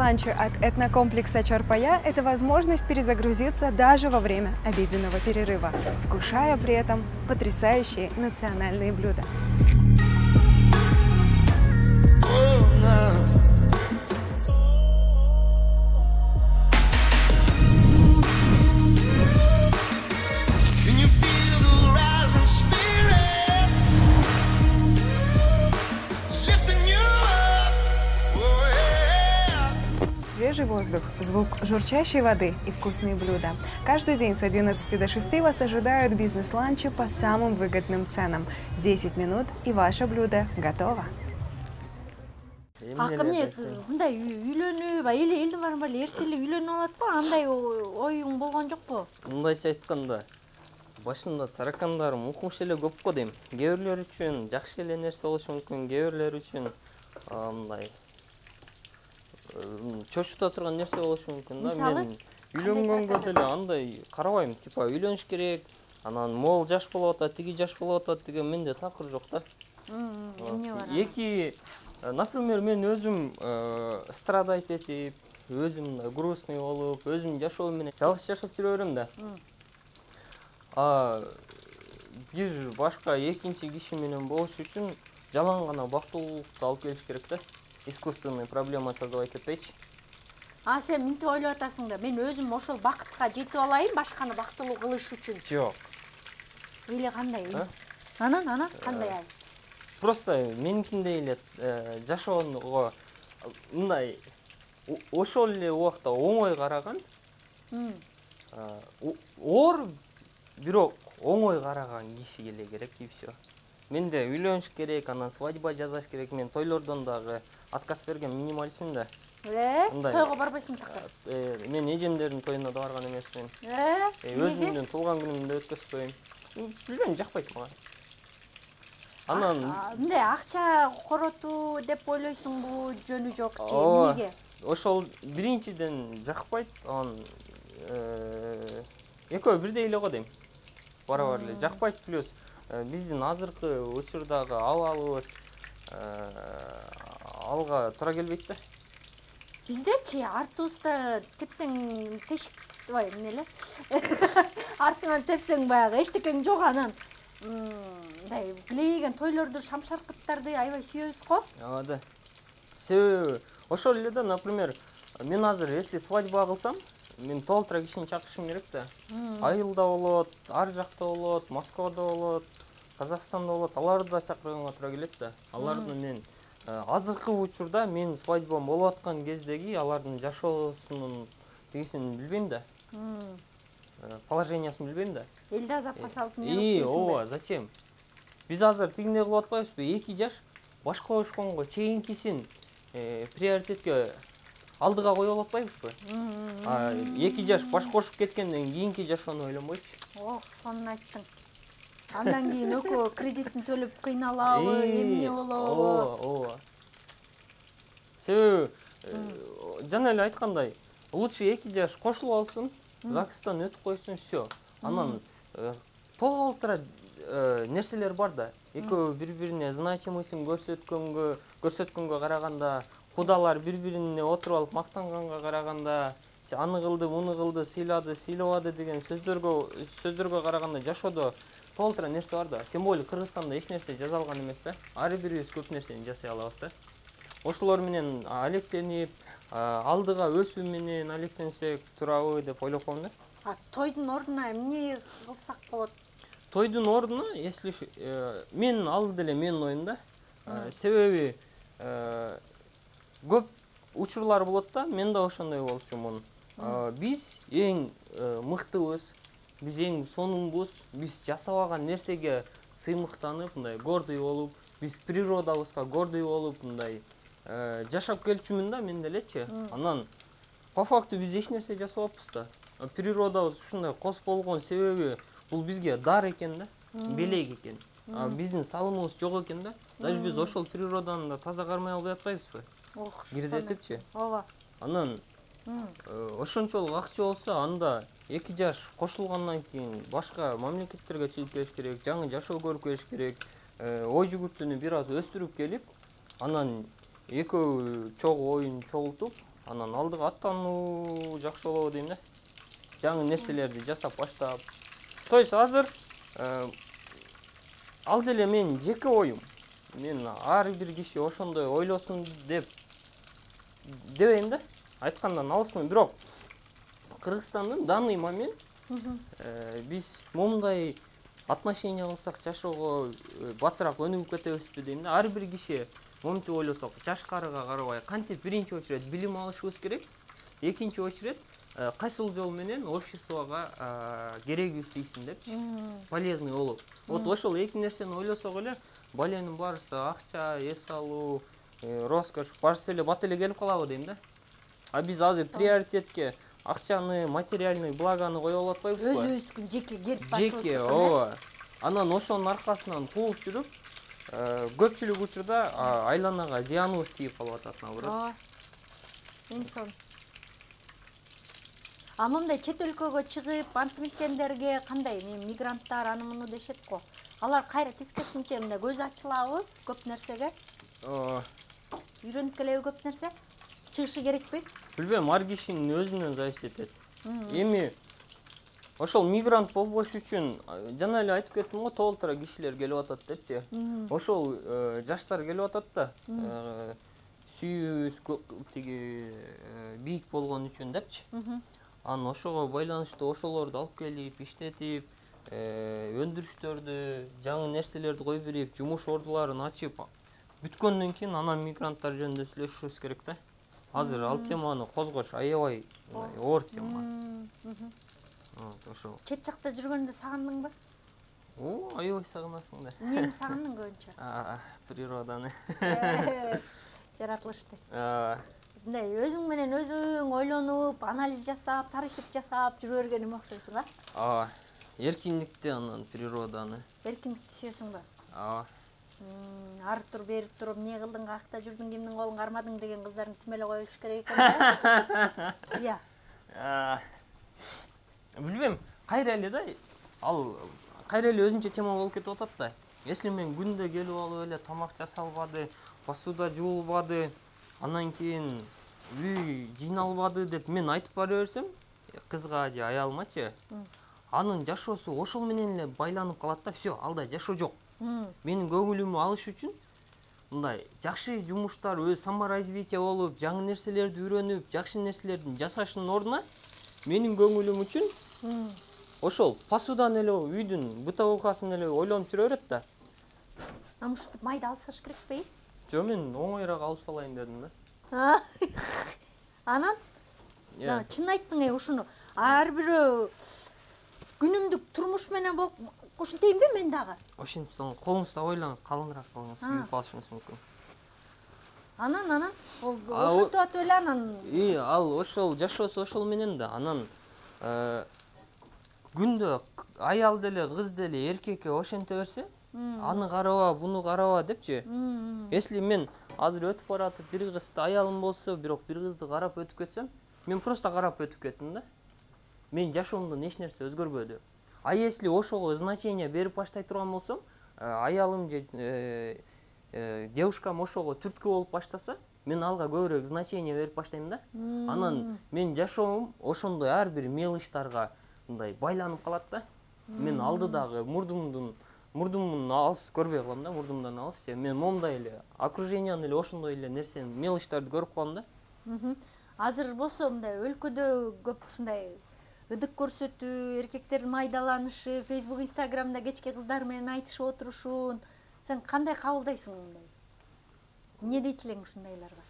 ланчи от этнокомплекса Чарпая – это возможность перезагрузиться даже во время обеденного перерыва, вкушая при этом потрясающие национальные блюда. Свежий воздух, звук журчащей воды и вкусные блюда. Каждый день с 11 до 6 вас ожидают бизнес-ланчи по самым выгодным ценам. 10 минут и ваше блюдо готово. Акырне мындай үйлөнүп, элдин баарын баары эрте эле үйлөнүп алат андай оюң болгон жокпу? Мындайча айтканда, башында таракандарым укмуш эле көп го дейм. Кээ бирлер үчүн жакшы эле нерсе болушу мүмкүн, кээ бирлер үчүн мындай чочута турган нерсе болушу мүмкүн да. Мен үйлөнгөнгө деле андай карабайм, типа үйлөнүш керек, анан могул жаш болуп атат, тиги жаш болуп атат деген менде такыр жок да. Эмне бар? Эки, например, мен өзүм страдать этип, өзүм грустный болуп, өзүм жашоо менен жалгыз жашап жүрө берем да. Бир башка экинчи киши менен болуш үчүн жалаң гана бактылуулукту алып келиш керек да. Искусственный проблема создавать этпейчи. Сен мынтип ойлоп атасың да, мен өзүм ошол бакытка жетип алайын, башканы бактылуу кылыш үчүн. Жок. Эле кандай? Анан кандай ай? Просто меникиндей эле жашоого мындай ошол эле убакта оңой караган, оор бирок оңой караган киши келе керек и всё. Менде үйлөнүш керек, анан свадьба жасаш керек. Мен тойлордон дагы отказ берген минимализм да. Тойго барбайсың такыр? Мен эжемдердин тоюна да барган эмесмин. Өзүмдүн туулган күнүмдү өткөзбөйм. Билбейм, жакпайт мага. Анан мындай акча коротуу деп ойлойсуңбу, жөнү жок же эмнеге? Ошол биринчиден жакпайт, анан экөө бирдей эле го дейм. Бара-бара эле жакпайт, плюс биздин азыркы учурдагы абалыбыз алга туура келбейт да. Биздечи артыбызда тепсең тешик, эмне эле? Артыңан тепсең баягы эчтекең жок, анан мындай билеген тойлорду, шамшаркыттарды аябай сүйөбүз го. Да. Себеби ошол эле да, например, мен азыр если свадьба кылсам, мен толтура кишини чакырышым керек да. Айылда болот, ар жакта болот, Москвада болот, Казакстанда болот, аларды да чакырганга туура келет да. Аларды мен азыркы учурда мен свадьбам болуп аткан кездеги алардын жашоосунун тигисин билбейм да. Положениясын билбейм да. Элди азапка салып эмне ооба, зачем? Биз азыр тигиндей кылып атпайбызбы? 2 жаш башка ошконго чейинкисин приоритетке алдыга коюп алып атпайбызбы? 2 жаш баш кошуп кеткенден кийинки жашоону ойлонбойчу. Сонун айттың. Андан кийин экөө кредитин төлөп кыйналабы, эмне болобу? Ооба. Себеби жана эле айткандай, лучше 2 жаш кошулуп алсын, ЗАГСтан өтүп койсун, всё. Анан толтура нерселер бар да. Экөө бири-бирине значимыйсын көрсөткөнгө караганда, кудалар бири-бирине отуруп алып мактанганга караганда, аны кылды, муну кылды, сыйлады, сыйлабады деген сөздөргө караганда жашоодо толтура нерсе бар да. Тем более Кыргызстанда эч нерсе жазалган эмес да. Ар бирибиз көп нерсени жасай алабыз да. Ошолор менен алектенип, алдыга өсүү менен алектенсек турабы деп ойлоп коем да. Тойдун ордуна эмне кылсак болот? Тойдун ордуна, если мен алды деле менин оюм да. Себеби көп учурлар болот да, мен да ошондой болчумун. Биз эң мыктыбыз, биз эң сонунбуз, биз жасабаган нерсеге сыймыктанып, мындай гордый болуп, биз природабызга гордый болуп, мындай жашап келчүмүн да мен делечи. Анан по факту биз эч нерсе жасабаппыз да. Природабыз ушундай кос болгон себеби бул бизге дар экен да, белек экен. Биздин салымыбыз жок экен да. Даже биз ошол природаны да таза кармай албай атпайбызбы? Кирдетипчи. Ооба. Анан ошончолук акча болсо, анда 2 жаш кошулгандан кийин башка мамлекеттерге чыгып келиш керек, жаңы жашоо көрүп келиш керек, ой жүгүртүүнү бир аз өстүрүп келип, анан экөө чогуу оюн чогултуп, Анан алдыга аттануу жакшы болобу дейм да. Жаңы нерселерди жасап баштап. То есть азыр ал деле мен жеке оюм. Мен ар бир киши ошондой ойлосун дебейм да. Айткандан алысмын, бирок Кыргызстандын данный момент биз момундай отношения кылсак жашоого батыраак өнүгүп кетебизби дейм да. Ар бир киши моментип ойлосок, жашкарыга карабай кантип биринчи очередь билим алышыбыз керек. Экинчи очередь кайсыл жол менен обществого керегибиз тийсин депчи. Полезный болуп. Вот ошол эки нерсени ойлосок эле баленин баарысы акча, эс алуу, роскош баарысы эле бат эле келип калабы дейм да. А биз азыр приоритетке акчаны, материальный благоны коюп алып атпайбызбы? Өзүбүздүкүн жеке келип башыбыз. Жеке, ооба. Анан ошонун аркасынан кууп жүрүп, көпчүлүк учурда айланага зыяныбыз тийип калып атат, наоборот. Эң сон. А мындай чет өлкөгө чыгып, анты мекендерге кандай мигранттар аны муну дешет го. Алар кайра тескерисинче мындай көз ачылабы көп нерсеге? Үйрөнүп келеби көп нерсе? Чыгышы керекпи? Билбейм, ар кишинин өзүнөн зависит этет. Эми ошол мигрант болбош үчүн жана эле айтып кеттим го, толтура кишилер келип атат депчи. Ошол жаштар келип атат да. Сүйүүбүз тиги бийик болгон үчүн депчи. Анан ошого байланыштуу ошолорду алып келип, иштетип, өндүрүштөрдү, жаңы нерселерди кой берип, жумуш ордуларын ачып бүткөндөн кийин анан мигранттар жөнүндө сүйлөшүшүбүз керек да. Азыр ал теманы козгош аябай оор тема. Ошол. Чет жакта жүргөндө сагындыңбы? Аябай сагынасың да. Эмнени сагындың көбүнчө? Природаны. Жаратылышты. Мындай өзүң менен өзүң ойлонуп, анализ жасап, сары эсеп жасап жүрө бергениме окшойсуң, Эркиндикти, анан природаны. Эркиндикти сүйөсүң да? Арып туруп, берип туруп, эмне кылдың, каякта жүрдүң, кимдин колун кармадың деген кыздардын тим эле коюш керек экен да. Ия. Билбейм, кайра эле да, ал кайра эле өзүнчө тема болуп кетип атат да. Если мен күндө келип алып эле тамак жасалбады, посуда жуулбады, анан кийин үй жыйналбады деп мен айтып бара берсем, кызга же аялымачы, анын жашоосу ошол менен эле байланып калат да, всё, алда жашоо жок. Менин көңүлүмү алыш үчүн мындай жакшы жумуштар, өз саморазвитие болуп, жаңы нерселерди үйрөнүп, жакшы нерселердин жасашынын ордуна менин көңүлүм үчүн ошол посудан эле, үйдүн бытовухасын эле ойлонуп жүрө берет да. Может быть, майды алып салыш керекпи? Жо, мен оңоюраак алып салайын дедим да. Анан? Чын айттың, ушуну ар бирөө күнүмдүк турмуш менен болуп ушинтейинби мен дагы? Ошентип соң колуңузда ойлоңуз, калыныраак кылыңыз, үйүп алышыңыз мүмкүн. Анан ошентип атып эле анан ал ошол жашоосу ошол менен да. Анан күндө аял деле, кыз деле эркекке ошенте берсе, аны караба, буну караба депчи. Если мен азыр өтүп баратып бир кызды аялым болсо, бирок бир кызды карап өтүп кетсем, мен просто карап өтүп кеттим да. Мен жашоомдон эч нерсе өзгөрбөдү. А если ошого значение берип баштай турган болсом, аялым же девушкам ошого түрткү болуп баштаса, мен алга көбүрөөк значение берип баштайм да. Анан мен жашоом ошондой ар бир мелочтарга мындай байланып калат да. Мен алдыдагы мурдумдун алыс көрбөй калам да, мурдумдан алыс. Мен момундай эле окружениянын эле ошондой эле нерсени, мелочтарды көрүп калам да. Азыр болсо мындай өлкөдө көп ушундай ыдык көрсөтүү, эркектердин майдаланышы, Facebook, Instagramда кечке кыздар менен айтышып отурушун. Сен кандай кабылдайсың мындай? Эмне дейт элең ушундайларга?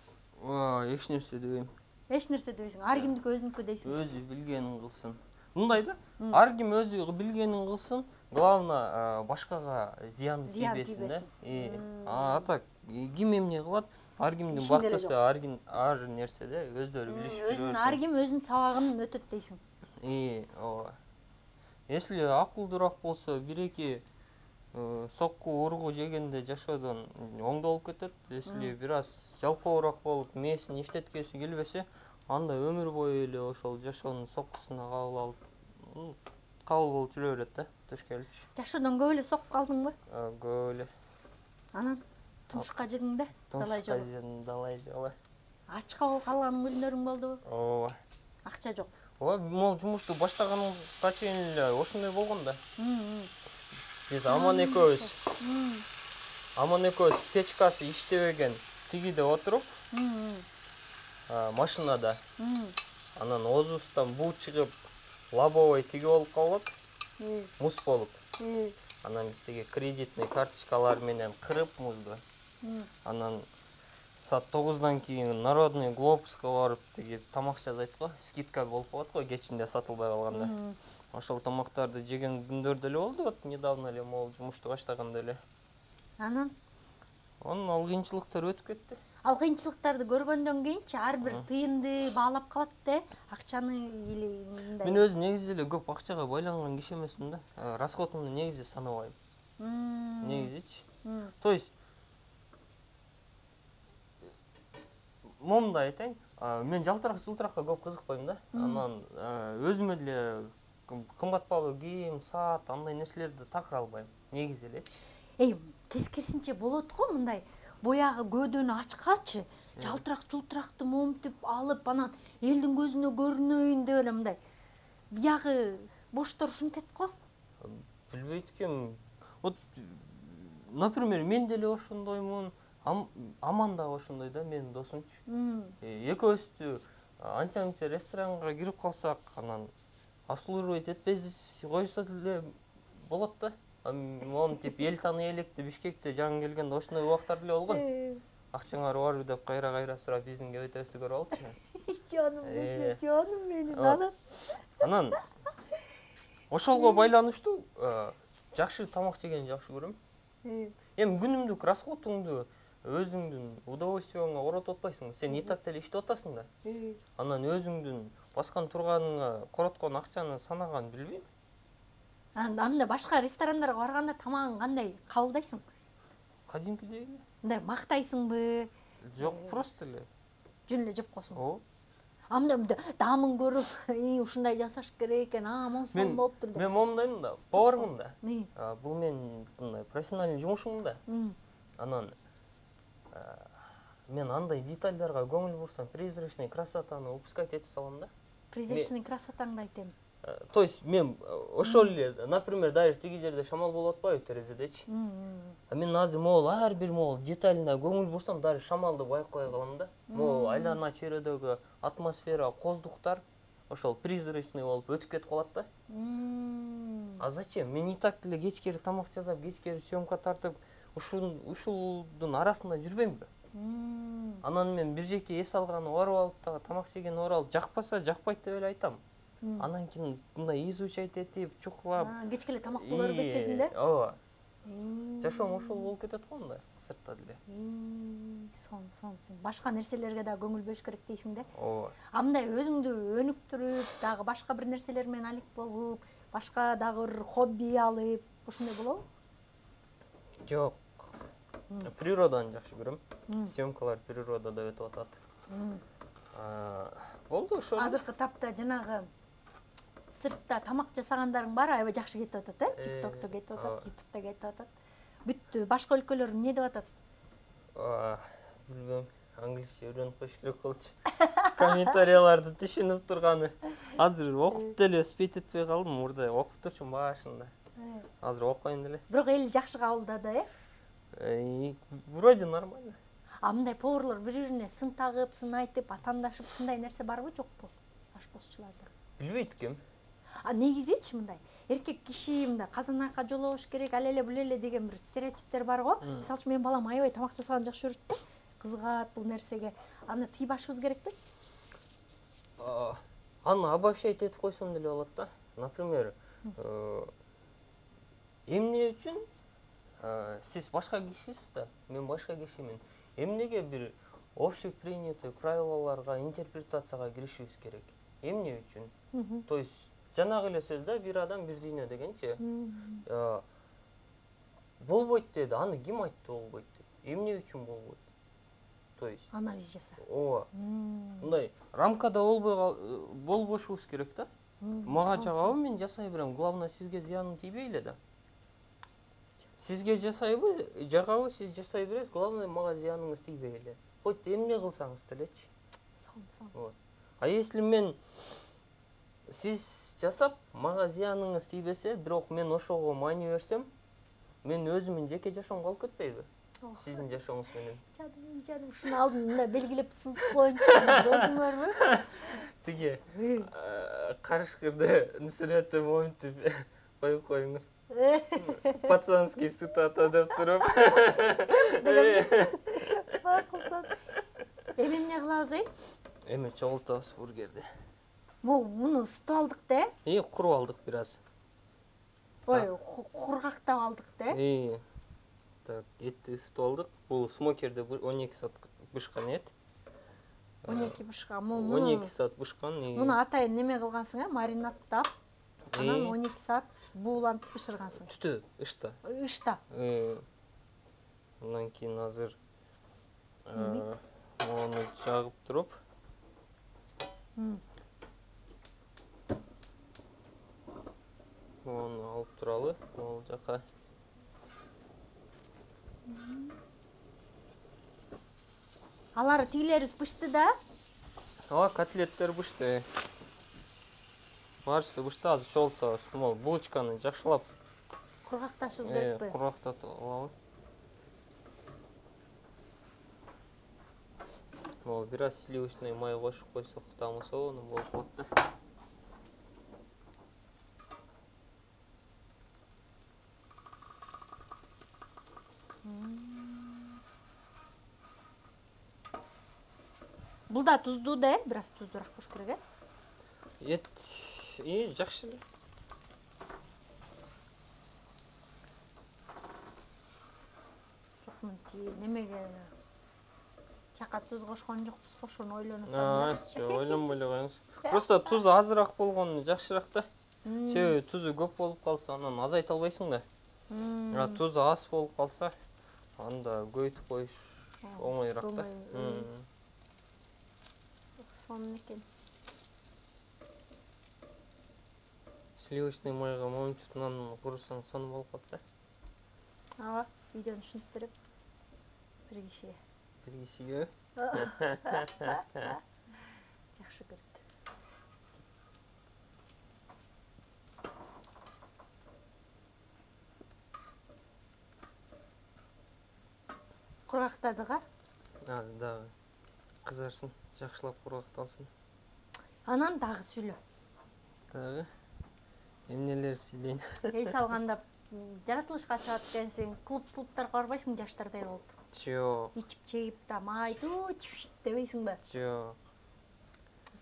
Эч нерсе дебейм. Эч нерсе дебейсиң, ар кимдики өзүнүкү дейсиң. Өзү билгенин кылсын. Мындай да, ар ким өзү билгенин кылсын, главное башкага зыян тийбесин да. А так ким эмне кылат, ар кимдин бактысы, ар нерседе өздөрү билишип жүрөсүн. Ар ким өзүнүн сабагын өтөт дейсиң. Ооба. Если акылдуураак болсо, бир-эки сокку ургу жегенде жашоодон оңдолуп кетет. Если бир аз жалкоораак болуп, мээсин иштеткеси келбесе, анда өмүр бою эле ошол жашоонун соккусуна кабыл болуп жүрө берет да, туш келипчи. Жашоодон көп эле сокку калдыңбы? Көп эле. Анан турмушка жегиң да, далай жолу. Далай жолу. Ачка болуп калган күндөрүң болдубу? Ооба. Акча жок. Ооба, могул жумушту баштаганга чейин эле ошондой болгон да. Биз Аман экөөбүз печкасы иштебеген тигиде отуруп, машинада. Анан оозубуздан буу чыгып, лобовой тиги болуп калып, муз болуп. Анан биз тиги кредитный карточкалар менен кырып музду. Анан саат 9-дан кийин народный глобуска барып тиги тамак жасайт го, скидка болуп калат го кечинде сатылбай калганда. Ошол тамактарды жеген күндөр деле болду, вот недавно эле могул жумушту баштаганда эле. Анан Ал кыйынчылыктар өтүп кетти. ал кыйынчылыктарды көргөндөн кийинчи ар бир тыйынды баалап калат да, акчаны или мындай. Мен өзү негизи эле көп акчага байланган киши эмесмин да. Расходумду негизи санабайм. Негизичи. То есть момундай айтайын, мен жылтыракка көп кызыкпайм да. Анан өзүмө деле кымбат баалуу кийим, саат, андай нерселерди такыра албайм. Негизи элечи. Тескерисинче болот го мындай. Боягы көөдөнү ачкачы, жалтырак-жултыракты момтуп алып, анан элдин көзүнө көрүнөйүн деп эле мындай. Биягы боштор ушинтет го. Билбейт экенмин. Вот, например, мен деле ошондоймун. Аман да ошондой да, менин досумчу. Экөөбүздү анча-мынча ресторанга кирип калсак, анан обслуживать этпей койсо деле болот да. Момтип эл таны электи Бишкекте жаңы келгенде ошондой убактар деле болгон. Акчаңар барбы деп кайра сурап биздин кебетебизди көрүп алчу. Жонум менин. Анан ошолго байланыштуу жакшы тамак жегенди жакшы көрөм. Эми күнүмдүк расходуңду өзүңдүн удовольствияңа коротуп атпайсың. Сен и так деле иштеп атасың да. Анан өзүңдүн баскан турганыңа короткон акчаны санаган билбейм. Анда башка ресторандарга барганда тамагың кандай кабылдайсың? Кадимкидей эле. Мындай мактайсыңбы? Жок, просто эле. Жөн эле жеп койсуң. Ооба. Мындай даамын көрүп, ушундай жасаш керек экен, монсон болуптур деп. Мен момундаймын да, повармын да. Бул мен мындай профессиональный жумушум да. Анан мен андай детальдарга көңүл бурсам, призрачный красотаны упускать этип салам да. Призрачный красотаңды айтем. То есть мен ошол эле, например, даже тиги жерде шамал болуп атпайбы терезедечи. Мен азыр могул ар бир могул деталына көңүл бурсам, даже шамалды байкабай калам да. Могул айлана чөйрөдөгү атмосфера, коздуктар ошол призрачный болуп өтүп кетип калат да. А зачем? Мен и так деле кечкери тамак жасап, кечкери съемка тартып, ушулдун арасында жүрбөймбү? Анан мен бир жеке эс алганы барып алып дагы тамак жегени барып алып жакпаса, жакпайт деп эле айтам. Анан кийин мындай изучать этип, чукулап. Кечке эле тамакты көрүп кетпесиң да? Ооба. Жашоом ошол болуп кетет го мындай, сыртта деле. Сон. Башка нерселерге да көңүл бөлүш керек дейсиң да? Ооба. Мындай өзүңдү өнүктүрүп, дагы башка бир нерселер менен алек болуп, башка дагы бир хобби алып, ошондой болобу? Жок. Природаны жакшы көрөм. Съемкалар природада өтүп атат. Болду ошол. Азыркы тапта жанагы сыртта тамак жасагандарың бар, аябай жакшы кетип атат, TikTok'то кетип атат, YouTube'да кетип атат. Бүттү, башка өлкөлөр эмне деп атат? Билбейм, англисче үйрөнүп коюш керек болчу. Комментарияларды түшүнүп турганы. Азыр окуп деле спейт этпей калдым, мурда окуп турчумун башында. Азыр окуйн деле. Бирок эл жакшы кабылдады, Вроде нормально. Мындай поварлар бири-бирине сын тагып, сын айтып, атандашып, сындай нерсе барбы, жокпу? Ашпозчуларда. Билбейт экенмин. Негизичи мындай эркек киши мындай казанакка жолобуш керек, ал эле бул эле деген бир стереотиптер бар го. Мисалы үчүн менин балам аябай тамак жасаганды жакшы көрөт да. Кызыгат бул нерсеге. Аны тийбашыбыз керекпи? Аны обобщать этип койсом деле болот да. Например, эмне үчүн сиз башка кишисиз да, мен башка кишимин. Эмнеге бир общепринятый правилаларга, интерпретацияга киришибиз керек? Эмне үчүн? То есть жанагы эле сөз да, бир адам бир дүйнө дегенчи. Болбойт деди, аны ким айтты болбойт деп? Эмне үчүн болбойт? То есть анализ жаса. Ооба. Мындай рамкада болбошубуз керек да. Мага жагабы, мен жасай берем. Главное, сизге зыяным тийбейли да. Сизге жасайбы, жагабы, сиз жасай бересиз. Главное, мага зыяныңыз тийбейли. Хоть эмне кылсаңыз делечи. Вот. А если мен сиз жасап, мага зияныңыз тийбесе, бирок мен ошого мани берсем, мен өзүмдүн жеке жашоом калып кетпейби? Сиздин жашооңуз менен. Жаным, ушуну алдында белгилеп сызып коюнчу, көрдүңөрбү? Тиги карышкырды сүрөтү монтип коюп коюңуз. Пацанский цитата деп туруп. Бакылсан. Эми эмне кылабыз, Эми чогултабыз бургерди. Муну ысытып алдык да? Куруп алдык бир аз. Ой, кургактап алдык да? Так, этти ысытып алдык. Бул смокерде 12 саат бышкан эт. 12 бышкан. 12 саат бышкан. Муну атайын неме кылгансың, маринадтап, анан 12 саат буулантып бышыргансың. Түтү, ышта. Ышта. Андан кийин азыр мону жагып туруп. Мону алып туралы, могул жака. Алар тигилери бышты да? Котлеттер бышты. Барысы бышты, азыр чогултабыз. Могул булочканы жакшылап Кургакташыбыз керекпи? Кургактатып алалы. Могул бир аз сливочный май кошуп койсок, тамусону болуп калат да. Бул да туздуу да, бир аз туздуураак болуш керек, Эт жакшы эле. Жок, немеге тияка туз кошкон жокпуз, ошону ойлонуп атам. Жок, ойлонбой эле коюңуз. Просто тузу азыраак болгону жакшыраак да. Себеби тузу көп болуп калса, анан азайта албайсың да. Тузу аз болуп калса, анда көйтүп коюш оңоюраак да. Сонун экен. Сливочный майга моментип нан курусаң, сонун болуп калат да. Видеону түшүнүп берип, бир кишиге. Бир кишиге. Жакшы көрдү. Кургактадыга? Дагы кызарсын, жакшылап кургакталсын. Анан дагы сүйлө. Дагы эмнелер сүйлөйүн? Эй салганда жаратылышка чыгат экенсиң, клубтарга барбайсың жаштардай болуп. Жок. Ичип чегип да майту дебейсиңби? Жок.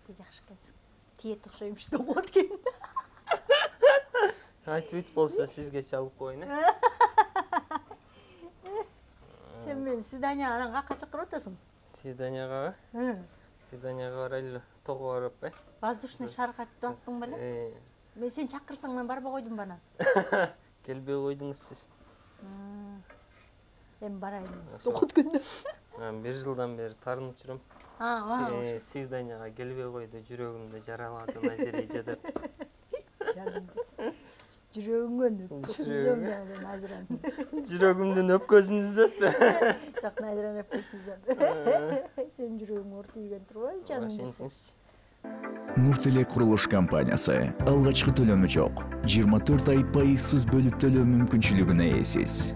Ти жакшы экенсиң. Тиет окшоймуш деп болот экен. Айтып бүт болсо сизге чалып коеюн, Сен мени свиданияга анан какка чакырып атасың? Свиданияга? Свиданияга барайлы, того барып, Воздушный шарга айтып аттың беле? Мен сен чакырсаң мен барбай койдум бана. Келбей койдуңуз сиз. Эми барайын. Токот күндө. Бир жылдан бери таарынып жүрөм. Свиданияга келбей койду, жүрөгүмдү жаралады Назиреже деп. Жүрөгүңгө өпкөзүм мен азыран. Жүрөгүмдүн өпкөзүнүздөсү. Жок, Назираны өпкөзүм. Сен жүрөгүң ортуйгөн турбайбы жаным? Нуртилек курулуш компаниясы алгачкы төлөмү жок. 24 ай пайызсыз бөлүп төлөө мүмкүнчүлүгүнө ээсиз.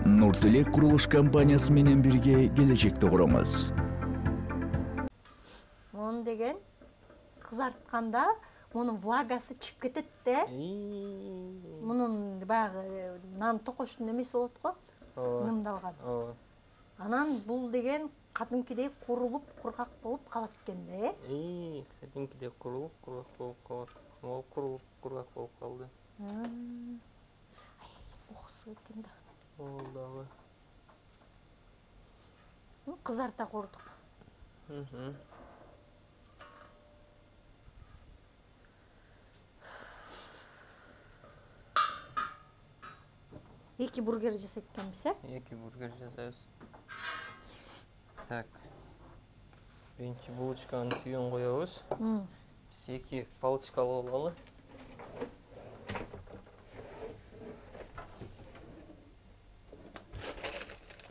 Нуртилек курулуш компаниясы менен бирге келечекти куруңуз. Мон деген кызартканда мунун влагасы чыгып кетет да. Мунун баягы нан токоштун эмеси болот го. Нымдалган. Анан бул деген кадимкидей курулуп, кургак болуп калат экен да. Кадимкидей курулуп, кургак болуп калат. Могу курулуп, кургак болуп калды. Окусу экен да. Ол дагы. Кызарта курдук. Эки бургер жасайт экенбиз, Эки бургер жасайбыз. Так. Биринчи булочканын түйүн коебуз. Биз эки палочкалы болалы.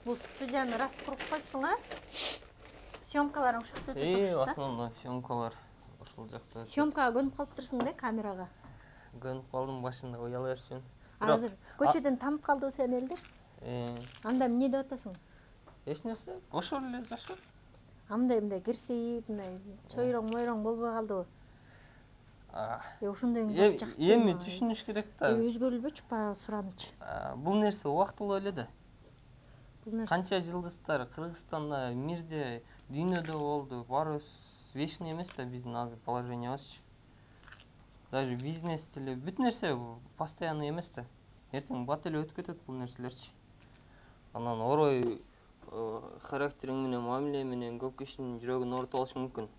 Бул студияны рас куруп койсуң, Съемкаларың ушакта өтө турушта? Основной съемкалар ушул жакта. Съемкага көнүп калыптырсың да камерага. Көнүп калдым башында уяла берчүн. Азыр көчөдөн танып калды сени элдер. Анда эмне деп атасың? Эч нерсе, ошол эле жашоо. Андай кирсейип, мындай чойроң болбой калдыбы? Ошондой жакты. Эми түшүнүш керек да. Өзгөрүлбөчү па сураныч. Бул нерсе убактылуу эле да. Бул нерсе. Канча жылдыздар Кыргызстанда, мирде, дүйнөдө болду. Барыбыз вечный эмес да биздин азыр положениябызчы. Даже бизнес деле бүт нерсе постоянный эмес да. Эртең бат эле өтүп кетет бул нерселерчи. Анан орой характериң менен, мамиле менен көп кишинин жүрөгүн ооруп алышы мүмкүн.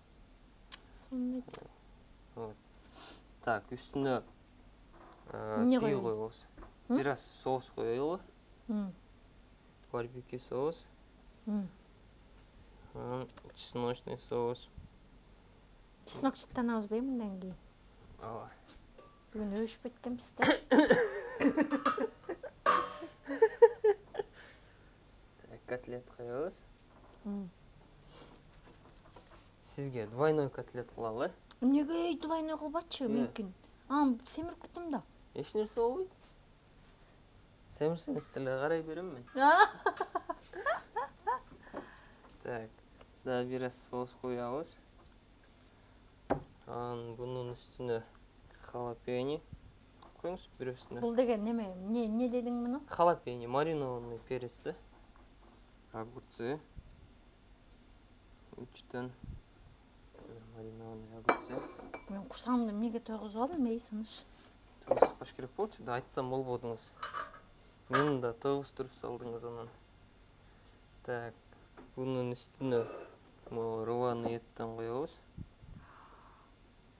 Так, үстүнө тиги коебуз. Бир аз соус коелу. Барбекю соус. Чесночный соус. Чеснокчуттанабызбы мындан кийин? Ооба. Бүгүн өбүшүп кеткенбиз да. Котлет коебуз. Сизге двойной котлет кылалы. Эмнеге двойной кылбачы мүмкүн? Семирип кеттим да. Эч нерсе болбойт. Семирсеңиз деле карай берем мен. Так, да бир аз соус коябыз. Бунун үстүнө халапеньо коюңуз, бир үстүнө. Бул деген неме? Не дедиң муну? Халапеньо, маринованный перец да. Огурцы. 3 маринованный огурцы. Мен курсагымды эмнеге тойгузуп алдым, эй сыныш. Тойгузбаш керек болчу да, айтсам болбодуңуз. Мени да тойгуздуруп салдыңыз анан. Так, бунун үстүнө рваный эттен коебуз.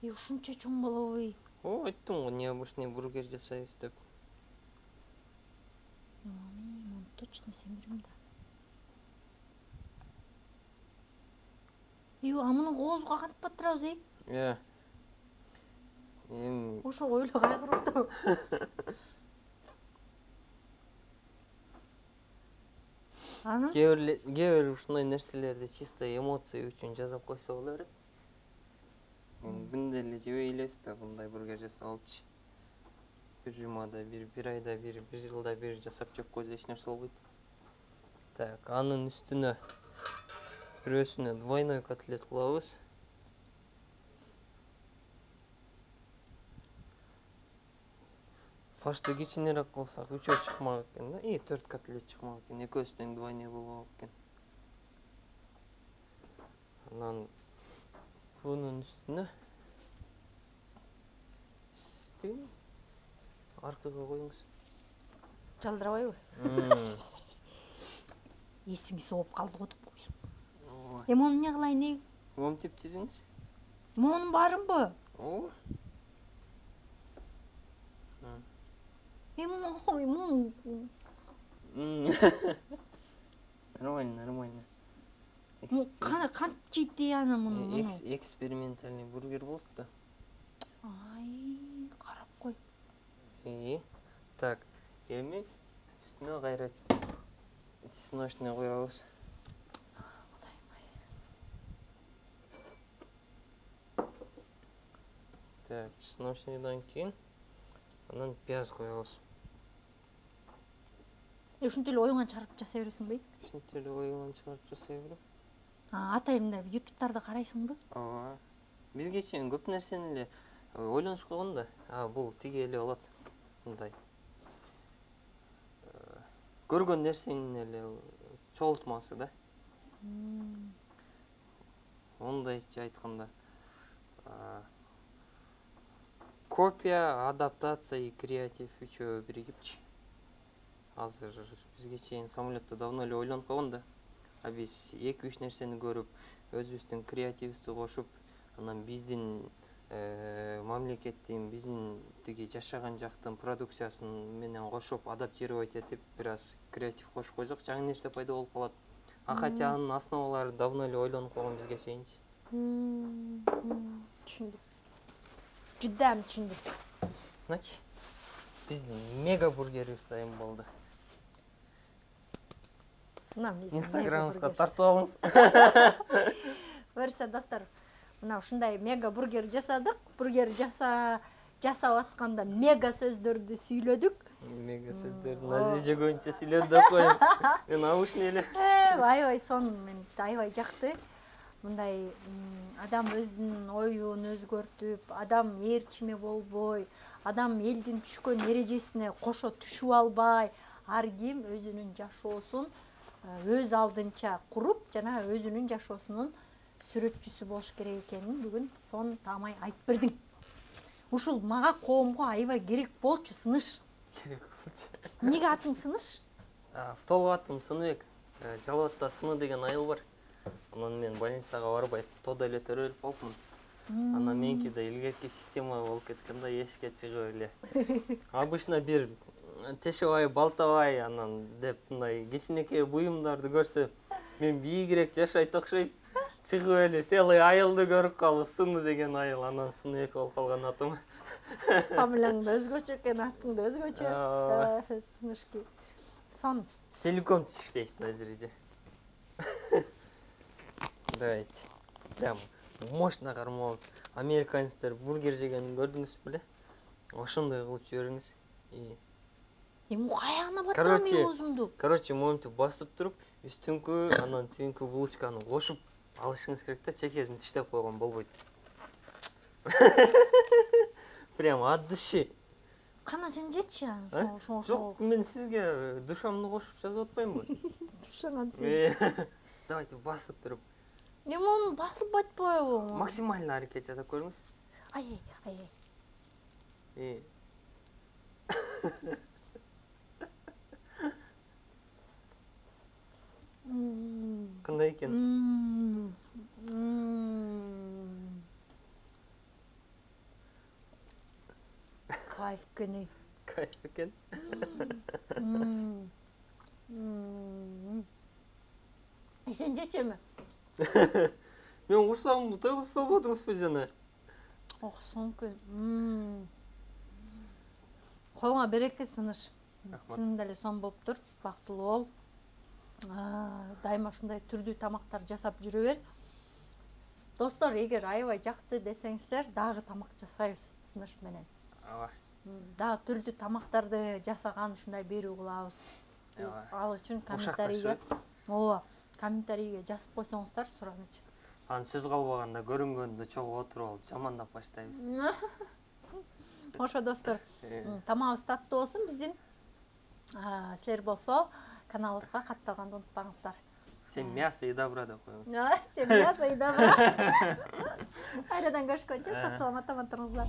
Ушунча чоң болобу? Айттым го, необычный бургер жасайбыз деп. Мен точно семирим да. Мунун коозуга кантип батырабыз, эй? Ошого эле кайгырып атам. Кээ ушундай нерселерди чисто эмоция үчүн жасап койсо боло берет. Күндө эле жебей элебиз да мындай бургер жасап алыпчы. Бир жумада бир айда бир жылда бир жасап жеп койсо эч нерсе болбойт. Так, анын үстүнө бирөөсүнө двойной котлет кылабыз. Фашты кичинерээк кылсак 3 чыкмак экен да. 4 котлет чыкмак экен. Экөөсү тең двойной болмок экен. Анан бунун үстүнө аркага коюңуз. Жалдырабайбы? Эсиңи соғып калды го деп койсуң. Мону эмне кылайын, эй? Момтип чизиңиз. Монун барынбы? Ооба. Нормально. Кантип жейт аны муну? Экспериментальный бургер болот да. Ай, карап кой. Так, эми үстүнө кайра чесночный коебуз. Так, чесночныйдан кийин анан пияз коебуз. Ушинтип эле оюңан чыгарып жасай бересиңби? Ушинтип эле оюңан чыгарып жасай берем. Атайымда ютубтарды карайсыңбы? Ооба. Бизге чейин көп нерсени эле ойлонуш койгон да. Бул тиги эле болот. Мындай. Көргөн нерсенин эле чогултмасы да. Ондайча айтканда. Копия, адаптация и креатив үчөө биригипчи. Азыр бизге чейин самолетто давно эле ойлонуп койгон да. Биз 2-3 нерсени көрүп, өзүбүздүн креативибизди кошуп, анан биздин мамлекеттин, биздин тиги жашаган жактын продукциясын менен кошуп, адаптировать этип, бир аз креатив кошуп койсок, жаңы нерсе пайда болуп калат. Хотя анын основалары давно эле ойлонуп койгон бизге чейинчи. Түшүндүм. Жудам түшүндүм. Мыначы. Биздин мега бургерибиз дайым болду. Инстаграмыбызга тартып алыңыз. Көрсө достор, мына ушундай мега бургер жасадык. Бургер жасап атканда мега сөздөрдү сүйлөдүк. Мега сөздөр Назир жегөнчө сүйлөдү деп коем. Мен наушник эле. Аябай сон мен аябай жакты. Мындай адам өзүнүн оюн өзгөртүп, адам ээрчиме болбой, адам элдин түшкөн эрежесине кошо түшүп албай, ар ким өзүнүн жашоосун өз алдынча куруп, жана өзүнүн жашоосунун сүрөтчүсү болуш керек экенин бүгүн сон таамай айтып бердиң. Ушул мага коомго аябай керек болчу Сыныш. Керек болчу. Эмнеге атың Сыныш? Толук атым Сыныбек. Жалбатта Сыны деген айыл бар. Анан мен больницага барбай тоодо эле төрөлүп болупмун. Анан меники да илгерки система болуп кеткен да, эшикке чыгып эле. Обычно бир тешебай, балтабай анан деп мындай кичинекей буюмдарды көрсө, мен бийигирээк жашайт окшойм. Чыгып эле целый айылды көрүп калып, Сыны деген айыл, анан Сыныбек болуп калган атым. Фамилияң да өзгөчө экен, атың да өзгөчө. Сынышки. Сон. Целиком иштейсиң азырыжы. Давайте. Прям мощно кармалып. Американецтер бургер жегенин көрдүңүз беле? Ошондой кылып жибериңиз. Эми каягына батырам оозумду. Короче, моментип басып туруп, үстүңкү, анан түбүнкү булочканы кошуп алышыңыз керек да, чекесин тиштеп койгон болбойт. Прям от души. Кана сен жечи аны, ошо. Жок, мен сизге душамды кошуп жазып атпаймынбы? Душаңан сен. Давайте басып туруп. Эми ону басып батпайбы? Максимально аракет жасап көрүңүз. Ай. Кандай экен? Кайф экен. Кайф экен. Сен жечеби? Мен курсагымды тойгузуп салбадыңызбы жана? Оксоң экен. Колуңа береке Сыныш. Чынында эле сон болуптур. Бактылуу бол. Дайыма ушундай түрдүү тамактар жасап жүрө бер. Достор, эгер аябай жакты десеңиздер, дагы тамак жасайбыз Сыныш менен. Дагы түрдүү тамактарды жасаган ушундай берүү кылабыз. Ал үчүн комментарийге жазып койсоңуздар, суранычы. Анан сөз калбаганда көрүнгөндө чогуу отуруп алып жамандап баштайбыз. Ошо достор, тамагыбыз таттуу болсун биздин. Силер болсо каналыбызга катталганды унутпаңыздар. Сен мясо и добро деп коюңуз. Сен мясо и добро. Айрадан көрүшкөнчө сак саламатта болуңуздар.